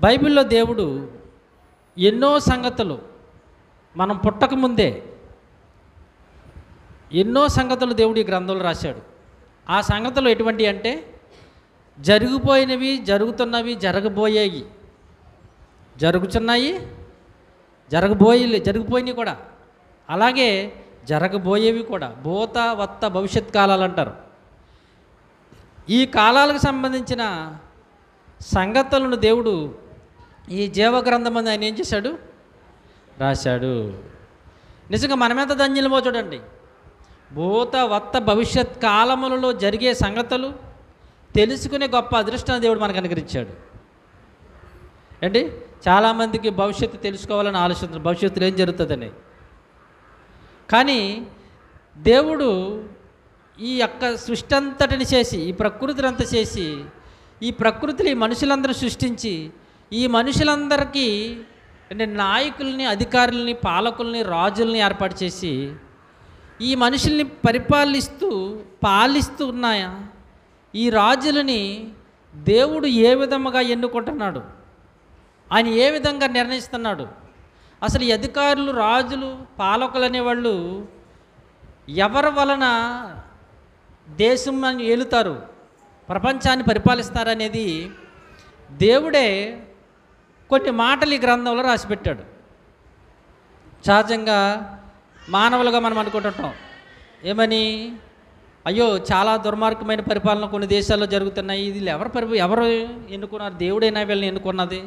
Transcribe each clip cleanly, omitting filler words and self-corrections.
బైబిల్లో దేవుడు ఎన్నో సంగతులు మనం పుట్టకముందే ఎన్నో సంగతులు దేవుడు ఈ గ్రంథంలో రాశాడు. ఆ సంగతులు ఎటువంటి అంటే జరిగిపోయినవి, జరుగుతున్నవి, జరగబోయేవి, జరుగుతున్నాయి, జరిగిపోయినవి కూడా, అలాగే జరగబోయేవి కూడా. భూత వర్త భవిష్యత్ కాలాలు అంటారు. ఈ కాలాలకు సంబంధించిన సంగతులను దేవుడు ఈ జీవగ్రంథం అని ఆయన ఏం చేశాడు? రాశాడు. నిజంగా మనమెంత ధన్యులమో చూడండి. భూత వర్త భవిష్యత్ కాలములలో జరిగే సంగతులు తెలుసుకునే గొప్ప అదృష్టాన్ని దేవుడు మనకు అనుగ్రహించాడు. ఏంటి, చాలామందికి భవిష్యత్తు తెలుసుకోవాలని ఆలోచిస్తున్నారు, భవిష్యత్తులో ఏం జరుగుతుందని. కానీ దేవుడు ఈ యొక్క సృష్టి అంతటిని చేసి, ఈ ప్రకృతిని అంతా చేసి, ఈ ప్రకృతిని ఈ మనుషులందరూ సృష్టించి, ఈ మనుషులందరికీ అంటే నాయకుల్ని, అధికారుల్ని, పాలకుల్ని, రాజుల్ని ఏర్పాటు చేసి ఈ మనుషుల్ని పాలిస్తూ ఉన్నాయా ఈ రాజులని దేవుడు ఏ విధముగా ఎన్నుకుంటున్నాడు, ఆయన ఏ విధంగా నిర్ణయిస్తున్నాడు. అసలు ఈ అధికారులు, రాజులు, పాలకులు అనేవాళ్ళు ఎవరి వలన దేశం ఏలుతారు, ప్రపంచాన్ని పరిపాలిస్తారనేది దేవుడే కొన్ని మాటలు ఈ గ్రంథంలో రాసిపెట్టాడు. సహజంగా మానవులుగా మనం అనుకుంటుంటాం ఏమని, అయ్యో చాలా దుర్మార్గమైన పరిపాలన కొన్ని దేశాల్లో జరుగుతున్నాయి, ఇది ఎవరు ఎన్నుకున్నారు, దేవుడైనా వీళ్ళని ఎన్నుకున్నది,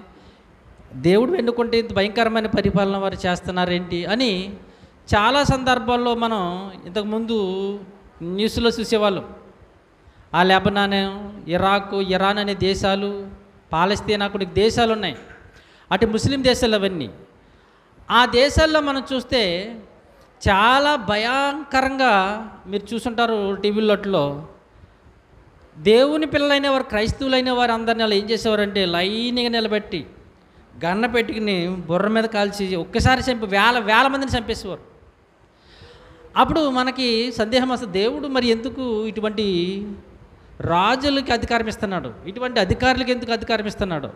దేవుడు ఎన్నుకుంటే ఇంత భయంకరమైన పరిపాలన వారు చేస్తున్నారేంటి అని చాలా సందర్భాల్లో మనం ఇంతకుముందు న్యూస్లో చూసేవాళ్ళం. ఆ లెబనాన్, ఇరాక్, ఇరాన్ అనే దేశాలు, పాలస్తీనా కొన్ని దేశాలు ఉన్నాయి, అటు ముస్లిం దేశాలు అవన్నీ. ఆ దేశాల్లో మనం చూస్తే చాలా భయంకరంగా మీరు చూసుంటారు టీవీలో. దేవుని పిల్లలైన వారు, క్రైస్తవులైన వారు అందరిని అలా ఏం చేసేవారంటే లైన్గా నిలబెట్టి గన్న పెట్టుకుని బుర్ర మీద కాల్చి ఒక్కసారి వేల మందిని చంపేసేవారు. అప్పుడు మనకి సందేహం వస్తుంది, దేవుడు మరి ఎందుకు ఇటువంటి రాజులకి అధికారం ఇస్తున్నాడు, ఇటువంటి అధికారులకి ఎందుకు అధికారం ఇస్తున్నాడు,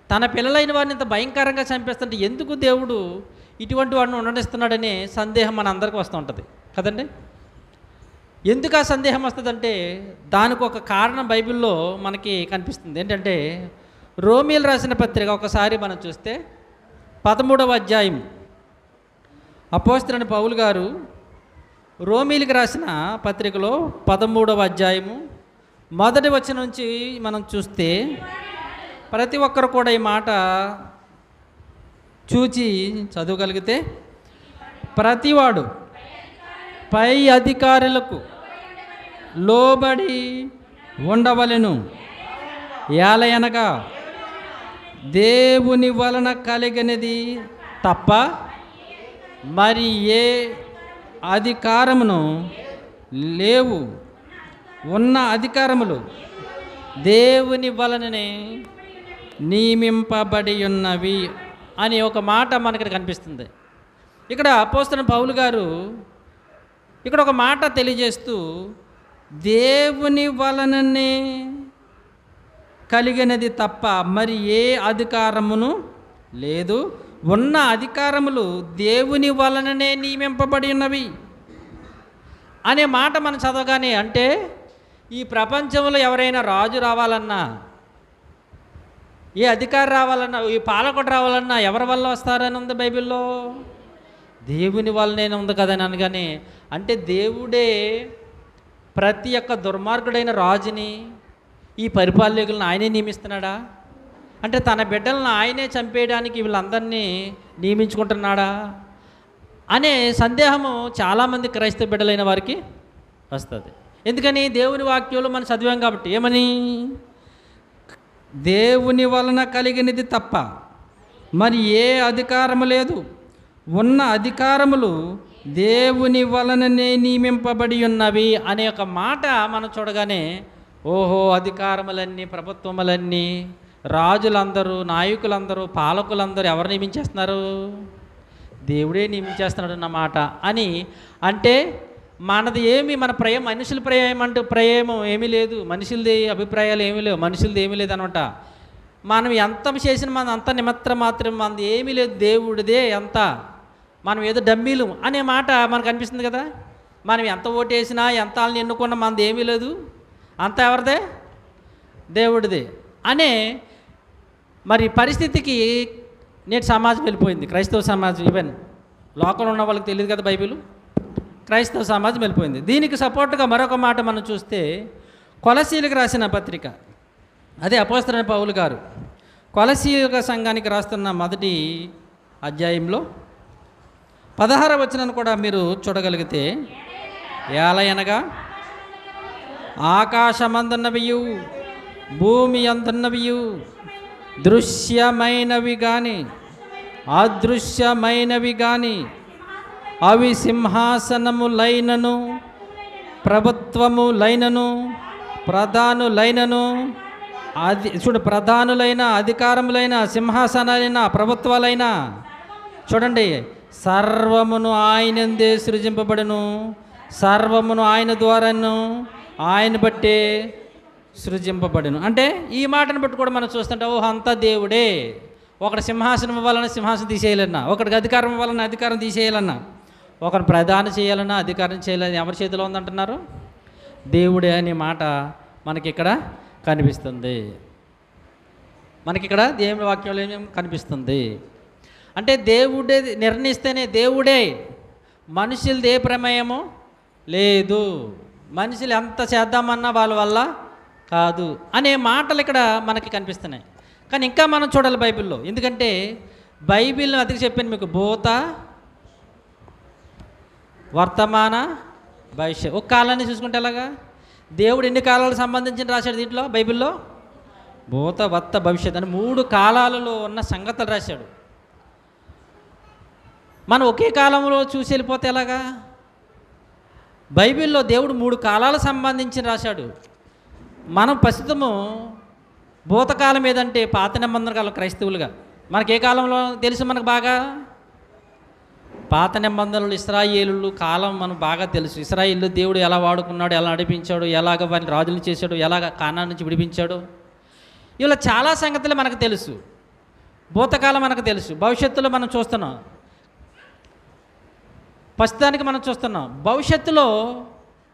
తన పిల్లలైన వారిని ఇంత భయంకరంగా చంపేస్తుంటే ఎందుకు దేవుడు ఇటువంటి వాడిని ఉండనిస్తున్నాడనే సందేహం మన అందరికీ వస్తూ ఉంటుంది కదండి. ఎందుకు ఆ సందేహం వస్తుందంటే దానికి ఒక కారణం బైబిల్లో మనకి కనిపిస్తుంది. ఏంటంటే రోమీయులు రాసిన పత్రిక ఒకసారి మనం చూస్తే 13వ అధ్యాయం, అపోస్తలుడైన పౌలు గారు రోమీయులకు రాసిన పత్రికలో 13వ అధ్యాయము మొదటి వచనం నుంచి మనం చూస్తే ప్రతి ఒక్కరు కూడా ఈ మాట చూచి చదవగలిగితే, ప్రతివాడు పై అధికారులకు లోబడి ఉండవలెను, ఏలయనగా దేవుని వలన కలిగినది తప్ప మరి ఏ అధికారమును లేవు, ఉన్న అధికారములు దేవుని వలననే నియమింపబడి ఉన్నవి అని ఒక మాట మనకి కనిపిస్తుంది. ఇక్కడ అపోస్తలుడైన పౌలు గారు ఇక్కడ ఒక మాట తెలియజేస్తూ, దేవుని వలననే కలిగినది తప్ప మరి ఏ అధికారమును లేదు, ఉన్న అధికారములు దేవుని వలననే నియమింపబడి ఉన్నవి అనే మాట మనం చదవగానే, అంటే ఈ ప్రపంచంలో ఎవరైనా రాజు రావాలన్నా, ఏ అధికారి రావాలన్నా, ఈ పాలకుడు రావాలన్నా ఎవరి వల్ల వస్తారని ఉంది బైబిల్లో? దేవుని వల్లనే ఉంది కదని అనగానే, అంటే దేవుడే ప్రతి ఒక్క దుర్మార్గుడైన రాజుని, ఈ పరిపాలకులను ఆయనే నియమిస్తున్నాడా? అంటే తన బిడ్డలను ఆయనే చంపేయడానికి వీళ్ళందరినీ నియమించుకుంటున్నాడా అనే సందేహము చాలామంది క్రైస్తవ బిడ్డలైన వారికి వస్తుంది. ఎందుకని? దేవుని వాక్యంలో మనం చదివాం కాబట్టి. ఏమని? దేవుని వలన కలిగినది తప్ప మరి ఏ అధికారము లేదు, ఉన్న అధికారములు దేవుని వలననే నియమింపబడి ఉన్నవి అనే ఒక మాట మనం చూడగానే, ఓహో, అధికారములన్నీ, ప్రభుత్వములన్నీ, రాజులందరూ, నాయకులందరూ, పాలకులందరూ ఎవరు నియమించేస్తున్నారు? దేవుడే నియమించేస్తున్నాడు అన్నమాట అని. అంటే మనది ఏమి, మన మనుషుల ప్రేమ ఏమీ లేదు, మనుషులది అభిప్రాయాలు ఏమీ లేవు, మనుషులది ఏమీ లేదు అనమాట. మనం ఎంత చేసిన మన అంత నిమిత్తం మాత్రం మనది ఏమీ లేదు, దేవుడిదే ఎంత, మనం ఏదో డమ్మీలు అనే మాట మనకు అనిపిస్తుంది కదా. మనం ఎంత ఓటేసినా ఎంత వాళ్ళని ఎన్నుకున్నా మనది ఏమీ లేదు, అంతా ఎవరిదే, దేవుడిదే అనే మరి పరిస్థితికి నేటి సమాజం వెళ్ళిపోయింది. క్రైస్తవ సమాజం, ఈవెన్ లోకంలో ఉన్న వాళ్ళకి తెలియదు కదా బైబిల్, క్రైస్తవ సమాజం వెళ్ళిపోయింది. దీనికి సపోర్ట్గా మరొక మాట మనం చూస్తే కొలసీలకు రాసిన పత్రిక, అదే అపోస్తలుడైన పౌలు గారు కొలసీయుల సంఘానికి రాస్తున్న మొదటి అధ్యాయంలో 16వ వచనాన్ని కూడా మీరు చూడగలిగితే, ఏలయనగా ఆకాశమందున్నవియు భూమి అందున్నవియు దృశ్యమైనవి కానీ అదృశ్యమైనవి కానీ అవి సింహాసనములైనను ప్రభుత్వములైనను ప్రధానులైనను ప్రధానులైన అధికారములైన సింహాసనాలైన ప్రభుత్వాలైన చూడండి సర్వమును ఆయనందే సృజింపబడును, సర్వమును ఆయన ద్వారాను ఆయన బట్టే సృజింపబడును. అంటే ఈ మాటను బట్టి కూడా మనం చూస్తుంటే ఓహో అంతా దేవుడే. ఒకటి సింహాసనం ఇవ్వాలన్నా సింహాసనం తీసేయాలన్నా, ఒకటికి అధికారం ఇవ్వాలన్నా అధికారం తీసేయాలన్నా, ఒకరిని ప్రధాన చేయాలన్నా అధికారం చేయాలని ఎవరి చేతిలో ఉందంటున్నారు? దేవుడే అనే మాట మనకిక్కడ కనిపిస్తుంది. మనకిక్కడ దేవుని వాక్యంలో ఏం కనిపిస్తుంది అంటే దేవుడే నిర్ణయిస్తేనే దేవుడే, మనుషులది ఏ ప్రమేయము లేదు, మనుషులు ఎంత చేద్దామన్నా వాళ్ళ వల్ల కాదు అనే మాటలు ఇక్కడ మనకి కనిపిస్తున్నాయి. కానీ ఇంకా మనం చూడాలి బైబిల్లో, ఎందుకంటే బైబిల్ని అతికి చెప్పాను మీకు, భూత వర్తమాన భవిష్యత్. ఒక కాలాన్ని చూసుకుంటే ఎలాగా, దేవుడు ఎన్ని కాలాలకు సంబంధించి రాశాడు దీంట్లో బైబిల్లో? భూత వర్త భవిష్యత్ అని 3 కాలాలలో ఉన్న సంగతులు రాశాడు. మనం ఒకే కాలంలో చూసి వెళ్ళిపోతే ఎలాగా? బైబిల్లో దేవుడు 3 కాలాలకు సంబంధించి రాశాడు. మనం ప్రస్తుతము భూతకాలం ఏదంటే పాత నిబంధన కాలం క్రైస్తవులుగా మనకి ఏ కాలంలో తెలుసు? మనకు బాగా పాత నిబంధనలు ఇశ్రాయేలు కాలం మనకు బాగా తెలుసు. ఇశ్రాయేలు దేవుడు ఎలా వాడుకున్నాడు, ఎలా నడిపించాడు, ఎలాగ వారిని రాజులు చేశాడు, ఎలాగ కానాన్ నుంచి విడిపించాడు, ఇలా చాలా సంగతులు మనకు తెలుసు. భూతకాలం మనకు తెలుసు, భవిష్యత్తులో మనం చూస్తున్నాం, ప్రస్తుతానికి మనం చూస్తున్నాం. భవిష్యత్తులో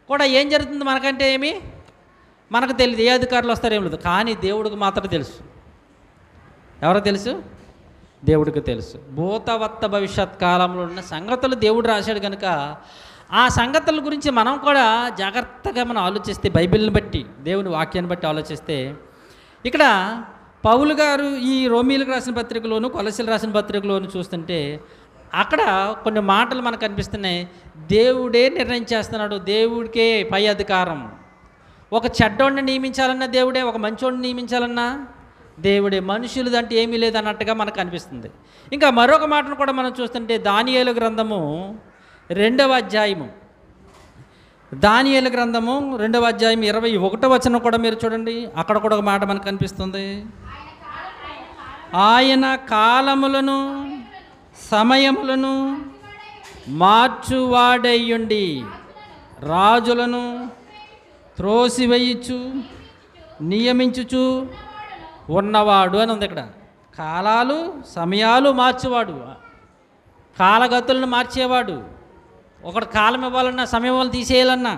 కూడా ఏం జరుగుతుంది మనకంటే ఏమి మనకు తెలియదు, ఏ అధికారులు వస్తారో ఏం లేదు. కానీ దేవుడికి మాత్రం తెలుసు. ఎవరో తెలుసు? దేవుడికి తెలుసు. భూతవర్త భవిష్యత్ కాలంలో ఉన్న సంగతులు దేవుడు రాశాడు కనుక ఆ సంగతుల గురించి మనం కూడా జాగ్రత్తగా మనం ఆలోచిస్తే, బైబిల్ని బట్టి దేవుని వాక్యాన్ని బట్టి ఆలోచిస్తే, ఇక్కడ పౌలు గారు ఈ రోమీలకు రాసిన పత్రికలోను కొలసీలకు రాసిన పత్రికలోను చూస్తుంటే అక్కడ కొన్ని మాటలు మనకు కనిపిస్తున్నాయి. దేవుడే నిర్ణయం చేస్తున్నాడు, దేవుడికే పై అధికారం. ఒక చెడ్డోడిని నియమించాలన్నా దేవుడే, ఒక మంచోడిని నియమించాలన్నా దేవుడే, మనుషులు అంటే ఏమీ లేదన్నట్టుగా మనకు అనిపిస్తుంది. ఇంకా మరొక మాటను కూడా మనం చూస్తుంటే దానియేలు గ్రంథము 2వ అధ్యాయము, దానియేలు గ్రంథము 2వ అధ్యాయం 21వ వచనం కూడా మీరు చూడండి. అక్కడ కూడా ఒక మాట మనకు కనిపిస్తుంది. ఆయన కాలములను సమయములను మార్చువాడయ్యుండి రాజులను త్రోసివేయుచు నియమించుచు ఉన్నవాడు అని ఉంది ఇక్కడ. కాలాలు సమయాలు మార్చేవాడు, కాలగతులను మార్చేవాడు. ఒకటి కాలం ఇవ్వాలన్నా సమయం వాళ్ళు తీసేయాలన్నా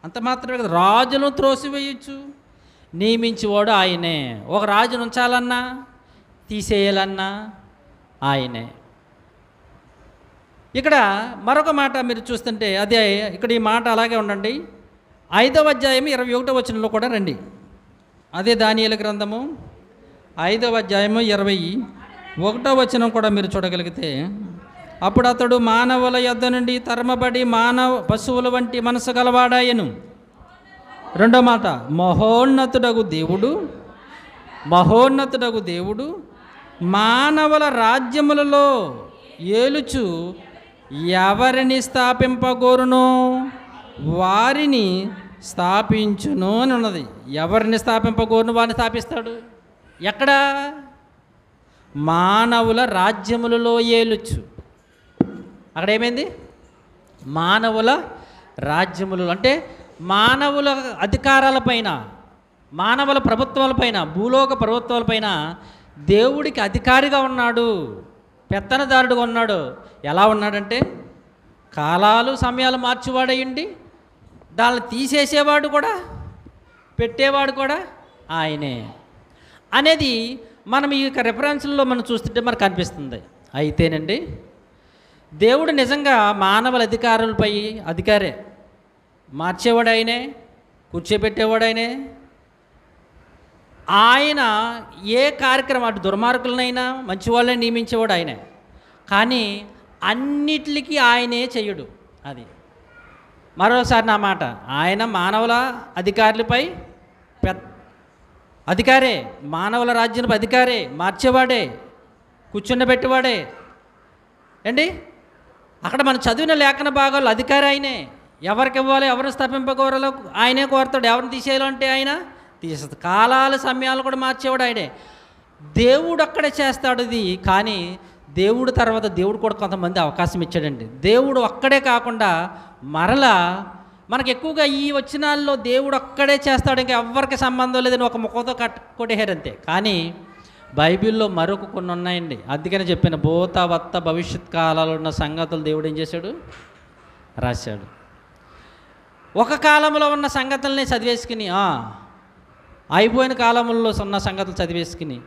అంత మాత్రమే కదా, రాజులను త్రోసివేయచ్చు నియమించేవాడు ఆయనే. ఒక రాజును ఉంచాలన్నా తీసేయాలన్నా ఆయనే. ఇక్కడ మరొక మాట మీరు చూస్తుంటే అదే ఇక్కడ ఈ మాట అలాగే ఉండండి. 5వ అధ్యాయం 21వ వచనంలో కూడా రండి. అదే దానియేలు గ్రంథము 5వ అధ్యాయము 21వ వచనం కూడా మీరు చూడగలిగితే, అప్పుడు అతడు మానవుల యొద్ద నుండి తరమబడి పశువుల వంటి మనసు గలవాడాయను. రెండో మాట, మహోన్నతుడగు దేవుడు మానవుల రాజ్యములలో ఏలుచు ఎవరిని స్థాపింపగోరునో వారిని స్థాపించును అని ఉన్నది. ఎవరిని స్థాపింపగోరును వారిని స్థాపిస్తాడు. ఎక్కడ? మానవుల రాజ్యములలో ఏలుచు. అక్కడ ఏమైంది? మానవుల రాజ్యములు అంటే మానవుల అధికారాలపైన, మానవుల ప్రభుత్వాలపైన, భూలోక ప్రభుత్వాలపైన దేవుడికి అధికారిగా ఉన్నాడు, పెత్తనదారుడుగా ఉన్నాడు. ఎలా ఉన్నాడంటే కాలాలు సమయాలు మార్చేవాడయ్యండి, దాన్ని తీసేసేవాడు కూడా, పెట్టేవాడు కూడా ఆయనే అనేది మనం ఈ యొక్క రెఫరెన్స్లో మనం చూస్తుంటే మనకు అనిపిస్తుంది. అయితేనండి దేవుడు నిజంగా మానవుల అధికారులపై అధికారే, మార్చేవాడు ఆయనే, కూర్చోబెట్టేవాడు ఆయనే. ఆయన ఏ కార్యక్రమం అటు దుర్మార్గులనైనా మంచి వాళ్ళని నియమించేవాడు ఆయనే. కానీ అన్నిటికీ ఆయనే చెయ్యడు. అది మరోసారి నా మాట, ఆయన మానవుల అధికారులపై అధికారే, మానవుల రాజ్యంపై అధికారే, మార్చేవాడే, కూర్చుండబెట్టేవాడే అండి. అక్కడ మనం చదివిన లేఖన భాగాలు అధికారి ఆయనే. ఎవరికి ఇవ్వాలి, ఎవరిని స్థాపింపకోరాలో ఆయనే కోరుతాడు, ఎవరిని తీసేయాలంటే ఆయన తీసేస్తాడు. కాలాల సమయాలు కూడా మార్చేవాడు ఆయనే. దేవుడు అక్కడే చేస్తాడు ఇది. కానీ దేవుడు తర్వాత దేవుడు కూడా కొంతమంది అవకాశం ఇచ్చాడండి. దేవుడు ఒక్కడే కాకుండా మరలా మనకు ఎక్కువగా ఈ వచనాల్లో దేవుడు ఒక్కడే చేస్తాడు, ఇంకా ఎవరికి సంబంధం లేదని ఒక ముఖంతో కొట్టేశారంతే. కానీ బైబిల్లో మరొక కొన్ని ఉన్నాయండి. అందుకని చెప్పిన భూత వత్త భవిష్యత్ కాలాల్లో ఉన్న సంగతులు దేవుడు ఏం చేశాడు, రాశాడు. ఒక కాలంలో ఉన్న సంగతుల్ని చదివేసుకుని, అయిపోయిన కాలంలో ఉన్న సంగతులు చదివేసుకుని,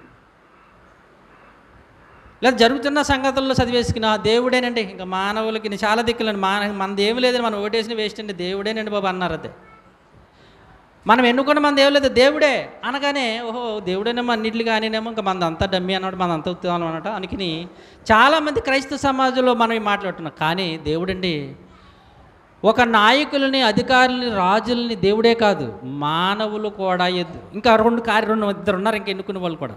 లేదా జరుగుతున్న సంగతుల్లో చదివేసుకుని దేవుడేనండి, ఇంకా మానవులకి చాలా దిక్కులండి, మనది ఏమి లేదని మనం ఓటేసిన వేస్ట్ అండి, దేవుడేనండి బాబు అన్నారు. అదే మనం ఎన్నుకున్న మన దేవుడు లేదు, దేవుడే అనగానే ఓహో దేవుడేనేమో అన్నింటికి కానీనేమో ఇంకా మనదంతా డమ్మి అన్నాడు, మనంతా ఉత్తానం అన్నట్టు అనుకుని చాలామంది క్రైస్తవ సమాజంలో మనం మాట్లాడుతున్నాం. కానీ దేవుడండి ఒక నాయకులని, అధికారులని, రాజులని దేవుడే కాదు, మానవులు కూడా ఇంకా ఇద్దరు ఉన్నారు ఇంకా ఎన్నుకునే వాళ్ళు కూడా.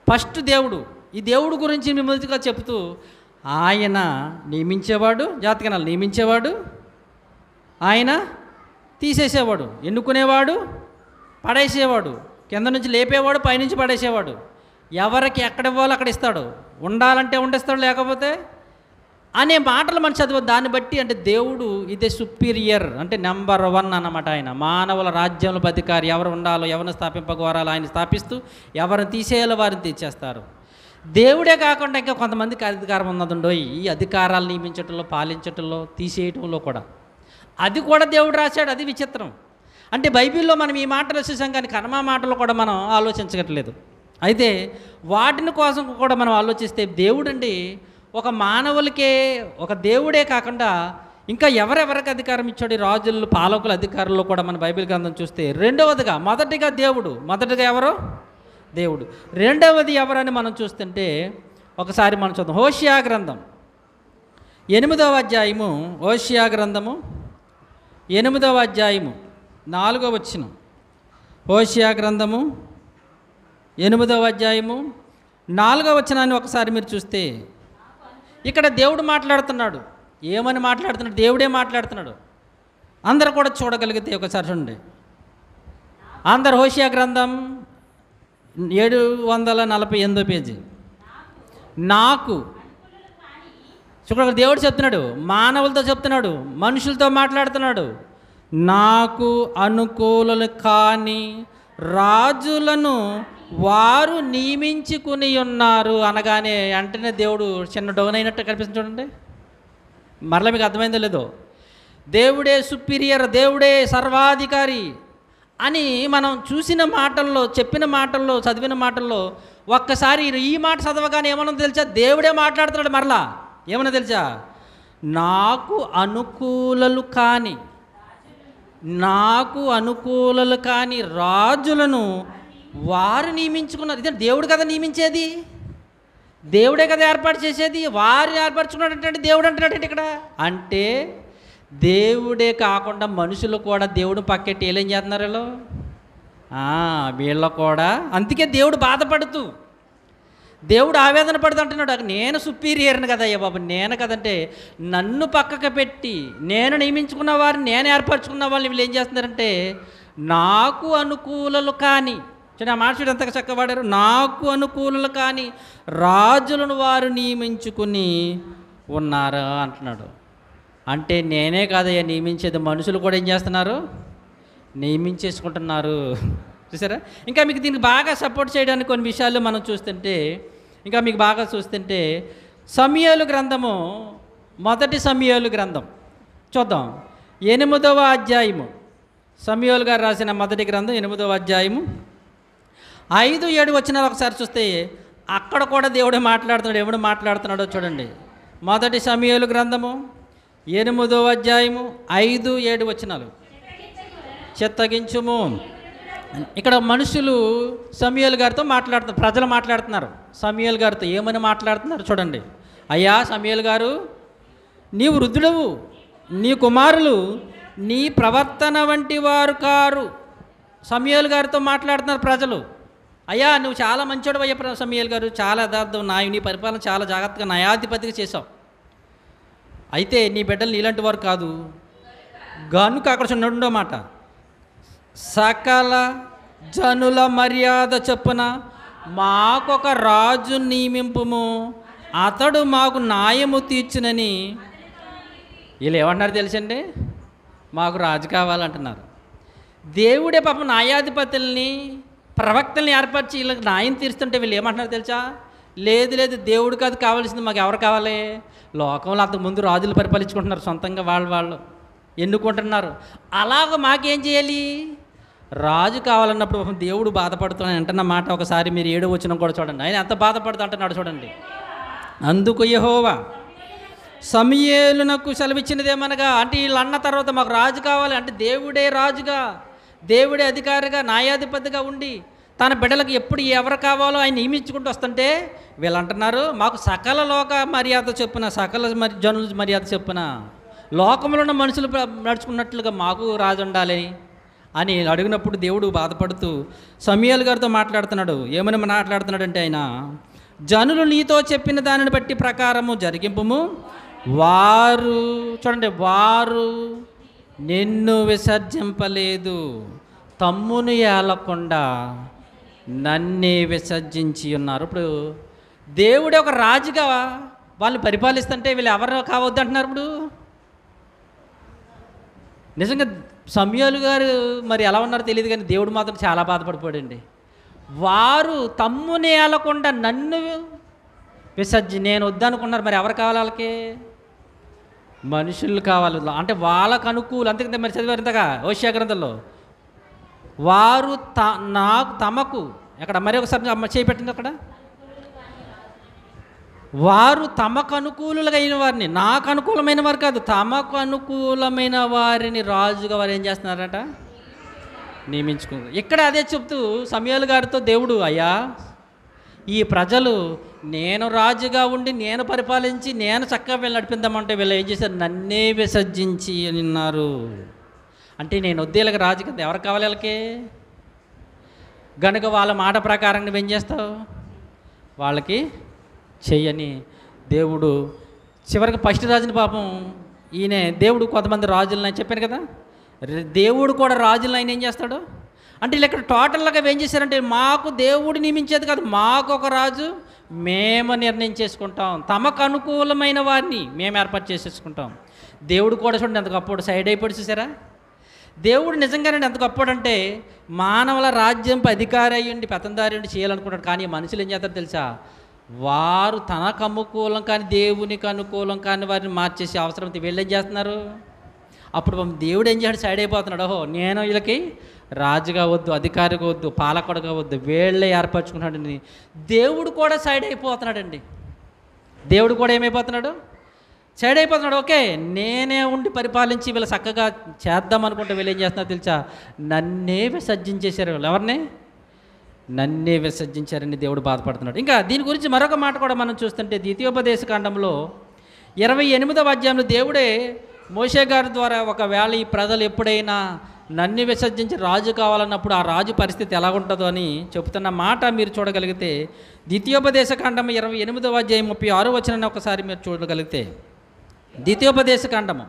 ఫస్ట్ దేవుడు, ఈ దేవుడు గురించి మిమ్మల్నిగా చెప్తూ ఆయన నియమించేవాడు, జాతకనాలు నియమించేవాడు, ఆయన తీసేసేవాడు, ఎన్నుకునేవాడు, పడేసేవాడు, కింద నుంచి లేపేవాడు, పైనుంచి పడేసేవాడు, ఎవరికి ఎక్కడ ఇవ్వాలో అక్కడ ఇస్తాడు, ఉండాలంటే ఉండిస్తాడు, లేకపోతే అనే మాటలు మనం చదవద్దు. దాన్ని బట్టి అంటే దేవుడు ఇదే సుపీరియర్, అంటే నెంబర్ 1 అన్నమాట. ఆయన మానవుల రాజ్యంలో అధికారి, ఎవరు ఉండాలో, ఎవరిని స్థాపింపకోరాలో ఆయన స్థాపిస్తూ, ఎవరిని తీసేయాలో వారిని తీసేస్తారు. దేవుడే కాకుండా ఇంకా కొంతమందికి అధికారం ఉన్నదండో, ఈ అధికారాలు నియమించటంలో, పాలించటంలో, తీసేయటంలో కూడా. అది కూడా దేవుడు రాశాడు. అది విచిత్రం. అంటే బైబిల్లో మనం ఈ మాటలు చూసాం, కానీ కర్మ మాటలు కూడా మనం ఆలోచించగట్లేదు. అయితే వాటిని కోసం కూడా మనం ఆలోచిస్తే దేవుడండి ఒక మానవులకే, ఒక దేవుడే కాకుండా ఇంకా ఎవరెవరికి అధికారం ఇచ్చాడు, రాజులు, పాలకుల అధికారుల్లో కూడా మన బైబిల్ గ్రంథం చూస్తే రెండవదిగా, మొదటిగా దేవుడు, మొదటిగా ఎవరు, దేవుడు. రెండవది ఎవరని మనం చూస్తుంటే ఒకసారి మనం చూద్దాం. హోషియా గ్రంథం 8వ అధ్యాయము, హోషియా గ్రంథము 8వ అధ్యాయము 4వ వచనం. హోషియా గ్రంథము 8వ అధ్యాయము 4వ వచనాన్ని ఒకసారి మీరు చూస్తే ఇక్కడ దేవుడు మాట్లాడుతున్నాడు. ఏమని మాట్లాడుతున్నాడు? దేవుడే మాట్లాడుతున్నాడు. అందరూ కూడా చూడగలిగితే ఒకసారి చూడండి. అందరు హోషియా గ్రంథం 748 పేజీ. నాకు చూడ దేవుడు చెప్తున్నాడు, మానవులతో చెప్తున్నాడు, మనుషులతో మాట్లాడుతున్నాడు. నాకు అనుకూలలు కాని రాజులను వారు నియమించుకుని ఉన్నారు అనగానే వెంటనే దేవుడు చిన్న డౌన్ అయినట్టు కనిపిస్తుంది. చూడండి, మరలా మీకు అర్థమైందో లేదో, దేవుడే సుపీరియర్, దేవుడే సర్వాధికారి అని మనం చూసిన మాటల్లో, చెప్పిన మాటల్లో, చదివిన మాటల్లో ఒక్కసారి ఈ మాట చదవగానే ఏమన్నా తెలుసా? దేవుడే మాట్లాడుతున్నాడు. మరలా ఏమన్నా తెలుసా? నాకు అనుకూలలు కాని, నాకు అనుకూలలు కాని రాజులను వారు నియమించుకున్నారు. ఇదే దేవుడు కదా నియమించేది, దేవుడే కదా ఏర్పాటు చేసేది. వారిని ఏర్పరచుకున్నాడంటే దేవుడు అంటున్నాడంటే ఇక్కడ. అంటే దేవుడే కాకుండా మనుషులు కూడా దేవుడు పక్కెట్టి ఏం చేస్తున్నారు వీళ్ళు, వీళ్ళ కూడా. అందుకే దేవుడు బాధపడుతూ, దేవుడు ఆవేదన పడుతూ అంటున్నాడు, నేను సుపీరియర్ని కదా అయ్యా బాబు, నేను కదంటే నన్ను పక్కకు పెట్టి నేను నియమించుకున్న వారిని, నేను ఏర్పరచుకున్న వాళ్ళని వీళ్ళు ఏం చేస్తున్నారంటే నాకు అనుకూలలు కానీ, చూడండి ఆ మాట చూడు ఎంత చక్కబడారు, నాకు అనుకూలలు కానీ రాజులను వారు నియమించుకుని ఉన్నారు అంటున్నాడు. అంటే నేనే కాదయ్యా నియమించేది, మనుషులు కూడా ఏం చేస్తున్నారు, నియమించేసుకుంటున్నారు. చూసారా? ఇంకా మీకు దీనికి బాగా సపోర్ట్ చేయడానికి కొన్ని విషయాలు మనం చూస్తుంటే, ఇంకా మీకు బాగా చూస్తుంటే సమూయేలు గ్రంథము, మొదటి సమూయేలు గ్రంథం చూద్దాం. 8వ అధ్యాయము, సమూయేలు గారు రాసిన మొదటి గ్రంథం 8వ అధ్యాయము 5-7 వచనాలు ఒకసారి చూస్తే అక్కడ కూడా దేవుడే మాట్లాడుతున్నాడు. ఎవడు మాట్లాడుతున్నాడో చూడండి. మొదటి సమూయేలు గ్రంథము 8వ అధ్యాయము 5-7 వచనాలు. చిత్తగించుము. ఇక్కడ మనుషులు సమూయేలు గారితో మాట్లాడుతున్నారు, ప్రజలు మాట్లాడుతున్నారు. సమూయేలు గారితో ఏమని మాట్లాడుతున్నారు చూడండి. అయ్యా సమూయేలు గారు, నీ వృద్ధుడవు, నీ కుమారులు నీ ప్రవర్తన వంటి వారు కారు. సమూయేలు గారితో మాట్లాడుతున్నారు ప్రజలు. అయ్యా నువ్వు చాలా మంచోడు అయ్యా సమూయేలు గారు, చాలా యథార్థం, నీ పరిపాలన చాలా జాగ్రత్తగా న్యాయాధిపతిగా చేసావు. అయితే నీ బిడ్డలు నీలాంటి వారు కాదు గనుక అక్కడ రెండో మాట, సకల జనుల మర్యాద చొప్పున మాకొక రాజు నియమింపుము, అతడు మాకు న్యాయము తీర్చునని. వీళ్ళు ఏమంటున్నారు తెలుసండి? మాకు రాజు కావాలంటున్నారు. దేవుడే పాపం న్యాయాధిపతుల్ని ప్రవక్తల్ని ఏర్పరిచి వీళ్ళకి న్యాయం తీరుస్తుంటే వీళ్ళు ఏమంటున్నారు తెలుసా? లేదు లేదు, దేవుడు కాదు కావాల్సింది, మాకు ఎవరు కావాలి? లోకంలో అంతకుముందు రాజులు పరిపాలించుకుంటున్నారు, సొంతంగా వాళ్ళు ఎన్నుకుంటున్నారు. అలాగ మాకేం చేయాలి? రాజు కావాలన్నప్పుడు దేవుడు బాధపడుతున్నాను అంటున్న మాట ఒకసారి మీరు 7వ వచనం కూడా చూడండి. ఆయన ఎంత బాధపడుతూ అంటున్నాడు చూడండి. అందుకు యెహోవా సమూయేలునకు సెలవిచ్చినదేమనగా, అంటే వీళ్ళు అన్న తర్వాత మాకు రాజు కావాలి అంటే దేవుడే రాజుగా, దేవుడే అధికారిగా, న్యాయాధిపతిగా ఉండి తన బిడ్డలకు ఎప్పుడు ఎవరు కావాలో ఆయన నియమించుకుంటూ వస్తుంటే వీళ్ళు అంటున్నారు మాకు సకల లోక మర్యాద చొప్పున, సకల జనుల మర్యాద చొప్పున, లోకంలో ఉన్న మనుషులు నడుచుకున్నట్లుగా మాకు రాజు ఉండాలి అని అడిగినప్పుడు దేవుడు బాధపడుతూ సమూయేలు గారితో మాట్లాడుతున్నాడు. ఏమని మాట్లాడుతున్నాడంటే ఆయన, జనులు నీతో చెప్పిన దానిని బట్టి ప్రకారము జరిగింపుము, వారు చూడండి, వారు నిన్ను విసర్జింపలేదు, తమ్మును ఏలకుండా నన్నే విసర్జించి ఉన్నారు. ఇప్పుడు దేవుడే ఒక రాజుగా వాళ్ళు పరిపాలిస్తుంటే వీళ్ళు ఎవరు కావద్దు అంటున్నారు. ఇప్పుడు నిజంగా సమూయేలు గారు మరి ఎలా ఉన్నారో తెలియదు కానీ దేవుడు మాత్రం చాలా బాధపడిపోయాడండి. వారు తమ్ముని ఏలకుండా నన్ను నేను వద్దనుకున్నారు. మరి ఎవరు కావాలి? వాళ్ళకి మనుషులు కావాలి, అంటే వాళ్ళకు అనుకూలు. అంతకంటే మరి చదివారు ఇంతగా హోషేయ గ్రంథంలో, వారు నాకు తమకు, ఎక్కడ మరి ఒకసారి చేపెట్టింది అక్కడ, వారు తమకు అనుకూలుగా అయిన వారిని, నాకు అనుకూలమైన వారు కాదు, తమకు అనుకూలమైన వారిని రాజుగా వారు ఏం చేస్తున్నారట? నియమించుకున్నారు. ఇక్కడ అదే చెప్తూ సమూయేలు గారితో దేవుడు, అయ్యా ఈ ప్రజలు నేను రాజుగా ఉండి నేను పరిపాలించి నేను చక్కగా వీళ్ళు నడిపిద్దామంటే వీళ్ళు ఏం చేశారు? నన్నే విసర్జించి అన్నారు. అంటే నేను వద్దేళ్ళకి రాజు కదా, ఎవరు కావాలి వాళ్ళకి? గనుక వాళ్ళ మాట ప్రకారం నువ్వేం చేస్తావు? వాళ్ళకి చెయ్యని దేవుడు చివరికి ఫస్ట్ రాజుని పాపం ఈయన దేవుడు కొంతమంది రాజులను అని చెప్పాను కదా, దేవుడు కూడా రాజులను ఆయన ఏం చేస్తాడు అంటే వీళ్ళు ఇక్కడ టోటల్గా ఏం చేశారంటే మాకు దేవుడు నియమించేది కాదు, మాకు ఒక రాజు మేము నిర్ణయం చేసుకుంటాం, తమకు అనుకూలమైన వారిని మేము ఏర్పాటు చేసేసుకుంటాం. దేవుడు కూడా చూడండి ఎంత గొప్పడు, సైడ్ అయిపోయి చూసారా? దేవుడు నిజంగానే ఎంత గొప్పడంటే మానవుల రాజ్యంపై అధికారి అయ్యండి పెత్తందారి ఉండి చేయాలనుకుంటాడు. కానీ మనుషులు ఏం చేస్తారో తెలుసా? వారు తనకు అనుకూలం కానీ దేవునికి అనుకూలం కానీ వారిని మార్చేసి అవసరం వీళ్ళు ఏం చేస్తున్నారు? అప్పుడు దేవుడు ఏం చేస్తాడు? సైడ్ అయిపోతున్నాడు. ఓహో నేను వీళ్ళకి రాజుగా వద్దు, అధికారిగా వద్దు, పాలకుడుగా వద్దు, వీళ్ళే ఏర్పరచుకున్నాడని దేవుడు కూడా సైడ్ అయిపోతున్నాడండి. దేవుడు కూడా ఏమైపోతున్నాడు? సైడ్ అయిపోతున్నాడు. ఓకే నేనే ఉండి పరిపాలించి వీళ్ళు చక్కగా చేద్దాం అనుకుంటే వీళ్ళు ఏం చేస్తున్నారు తెలుసా? నన్నే విసర్జించేశారు. వీళ్ళు ఎవరిని? నన్నే విసర్జించారని దేవుడు బాధపడుతున్నాడు. ఇంకా దీని గురించి మరొక మాట కూడా మనం చూస్తుంటే ద్వితీయోపదేశ కాండంలో 28వ అధ్యాయంలో దేవుడే మోషే గారి ద్వారా ఒకవేళ ఈ ప్రజలు ఎప్పుడైనా నన్ను విసర్జించి రాజు కావాలన్నప్పుడు ఆ రాజు పరిస్థితి ఎలా ఉంటుందో అని చెబుతున్న మాట మీరు చూడగలిగితే ద్వితీయోపదేశ కాండము 28వ అధ్యాయం 36వ వచనాన్ని ఒకసారి మీరు చూడగలిగితే, ద్వితీయోపదేశ కాండము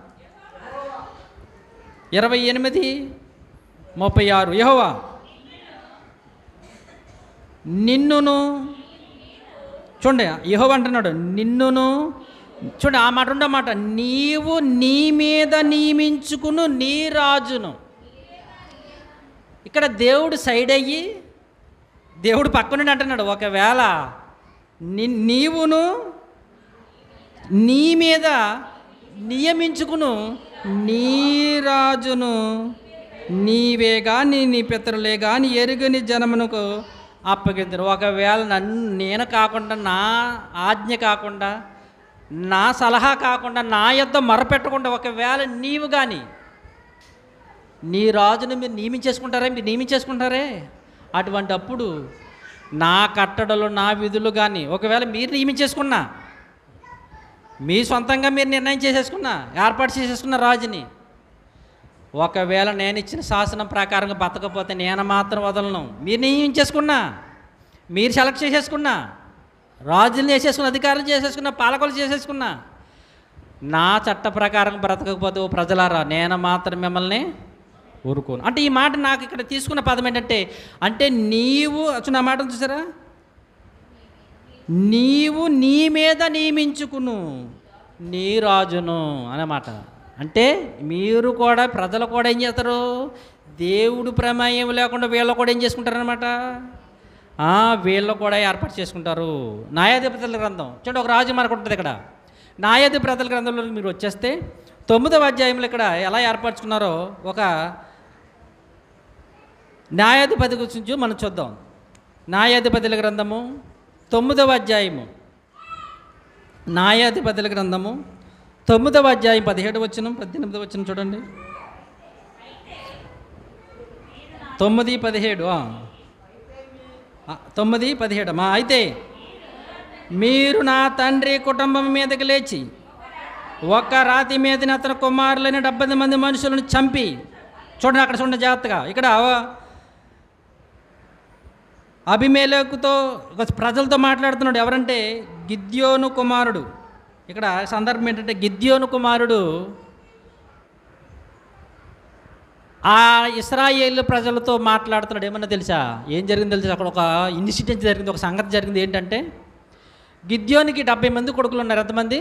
28:36, యెహోవా నిన్నును, చూడండి యెహోవా అంటున్నాడు నిన్నును, చూడండి ఆ మాట ఉండమాట, నీవు నీ మీద నియమించుకును నీ రాజును. ఇక్కడ దేవుడు సైడ్ అయ్యి దేవుడు పక్కనుండి అంటున్నాడు, ఒకవేళ నీవును నీ మీద నియమించుకును నీ రాజును నీవే కానీ నీ పితరులే కానీ ఎరుగని జనమునకు అప్పగించరు. ఒకవేళ నేను కాకుండా, నా ఆజ్ఞ కాకుండా, నా సలహా కాకుండా, నా యొద్ద మొరపెట్టకుండా ఒకవేళ నీవు కానీ నీ రాజును మీరు నియమించేసుకుంటారే అటువంటి అప్పుడు నా కట్టడలు, నా విధులు కానీ ఒకవేళ మీరు నియమించేసుకున్నా, మీ సొంతంగా మీరు నిర్ణయం చేసేసుకున్నా, ఏర్పాటు చేసేసుకున్న రాజుని, ఒకవేళ నేను ఇచ్చిన శాసనం ప్రకారంగా బతకపోతే నేను మాత్రం వదలను. మీరు నియమించేసుకున్నా, మీరు సెలెక్ట్ చేసేసుకున్నా, రాజులు చేసేసుకున్న, అధికారులు చేసేసుకున్నా, పాలకులు చేసేసుకున్నా, నా చట్ట ప్రకారం బ్రతకకపోతే ఓ ప్రజలారా నేను మాత్రం మిమ్మల్ని ఊరుకోను. అంటే ఈ మాట నాకు ఇక్కడ తీసుకున్న పదం ఏంటంటే, అంటే నీవు నా మాట చూసారా, నీవు నీ మీద నియమించుకును నీ రాజును అన్నమాట. అంటే మీరు కూడా, ప్రజలు కూడా ఏం చేస్తారు, దేవుడు ప్రమేయం లేకుండా వీళ్ళు కూడా ఏం చేసుకుంటారనమాట, వీళ్ళు కూడా ఏర్పాటు చేసుకుంటారు. న్యాయాధిపతుల గ్రంథం చూడండి, ఒక రాజు మనకు ఉంటుంది ఇక్కడ. న్యాయాధిపతుల గ్రంథంలో మీరు వచ్చేస్తే 9వ అధ్యాయంలో ఇక్కడ ఎలా ఏర్పరచుకున్నారో ఒక న్యాయాధిపతి గురించి మనం చూద్దాం. న్యాయాధిపతుల గ్రంథము 9వ అధ్యాయము, న్యాయాధిపతుల గ్రంథము 9వ అధ్యాయం 17 వచనం 18 వచనం చూడండి. 9:17 9:17 అయితే మీరు నా తండ్రి కుటుంబం మీదకి లేచి ఒక రాతి మీదని అతని కుమారులైన 70 మంది మనుషులను చంపి, చూడండి అక్కడ చూడండి జాగ్రత్తగా, ఇక్కడ అబీమెలెకుతో ప్రజలతో మాట్లాడుతున్నాడు. ఎవరంటే గిద్యోను కుమారుడు. ఇక్కడ సందర్భం ఏంటంటే గిద్యోను కుమారుడు ఆ ఇశ్రాయేలు ప్రజలతో మాట్లాడుతున్నాడు. ఏమన్నా తెలుసా, ఏం జరిగింది తెలుసా, అక్కడ ఒక ఇన్సిడెంట్ జరిగింది, ఒక సంగతి జరిగింది. ఏంటంటే గిద్యోనికి 70 మంది కొడుకులు ఉన్నారు. ఎంతమంది?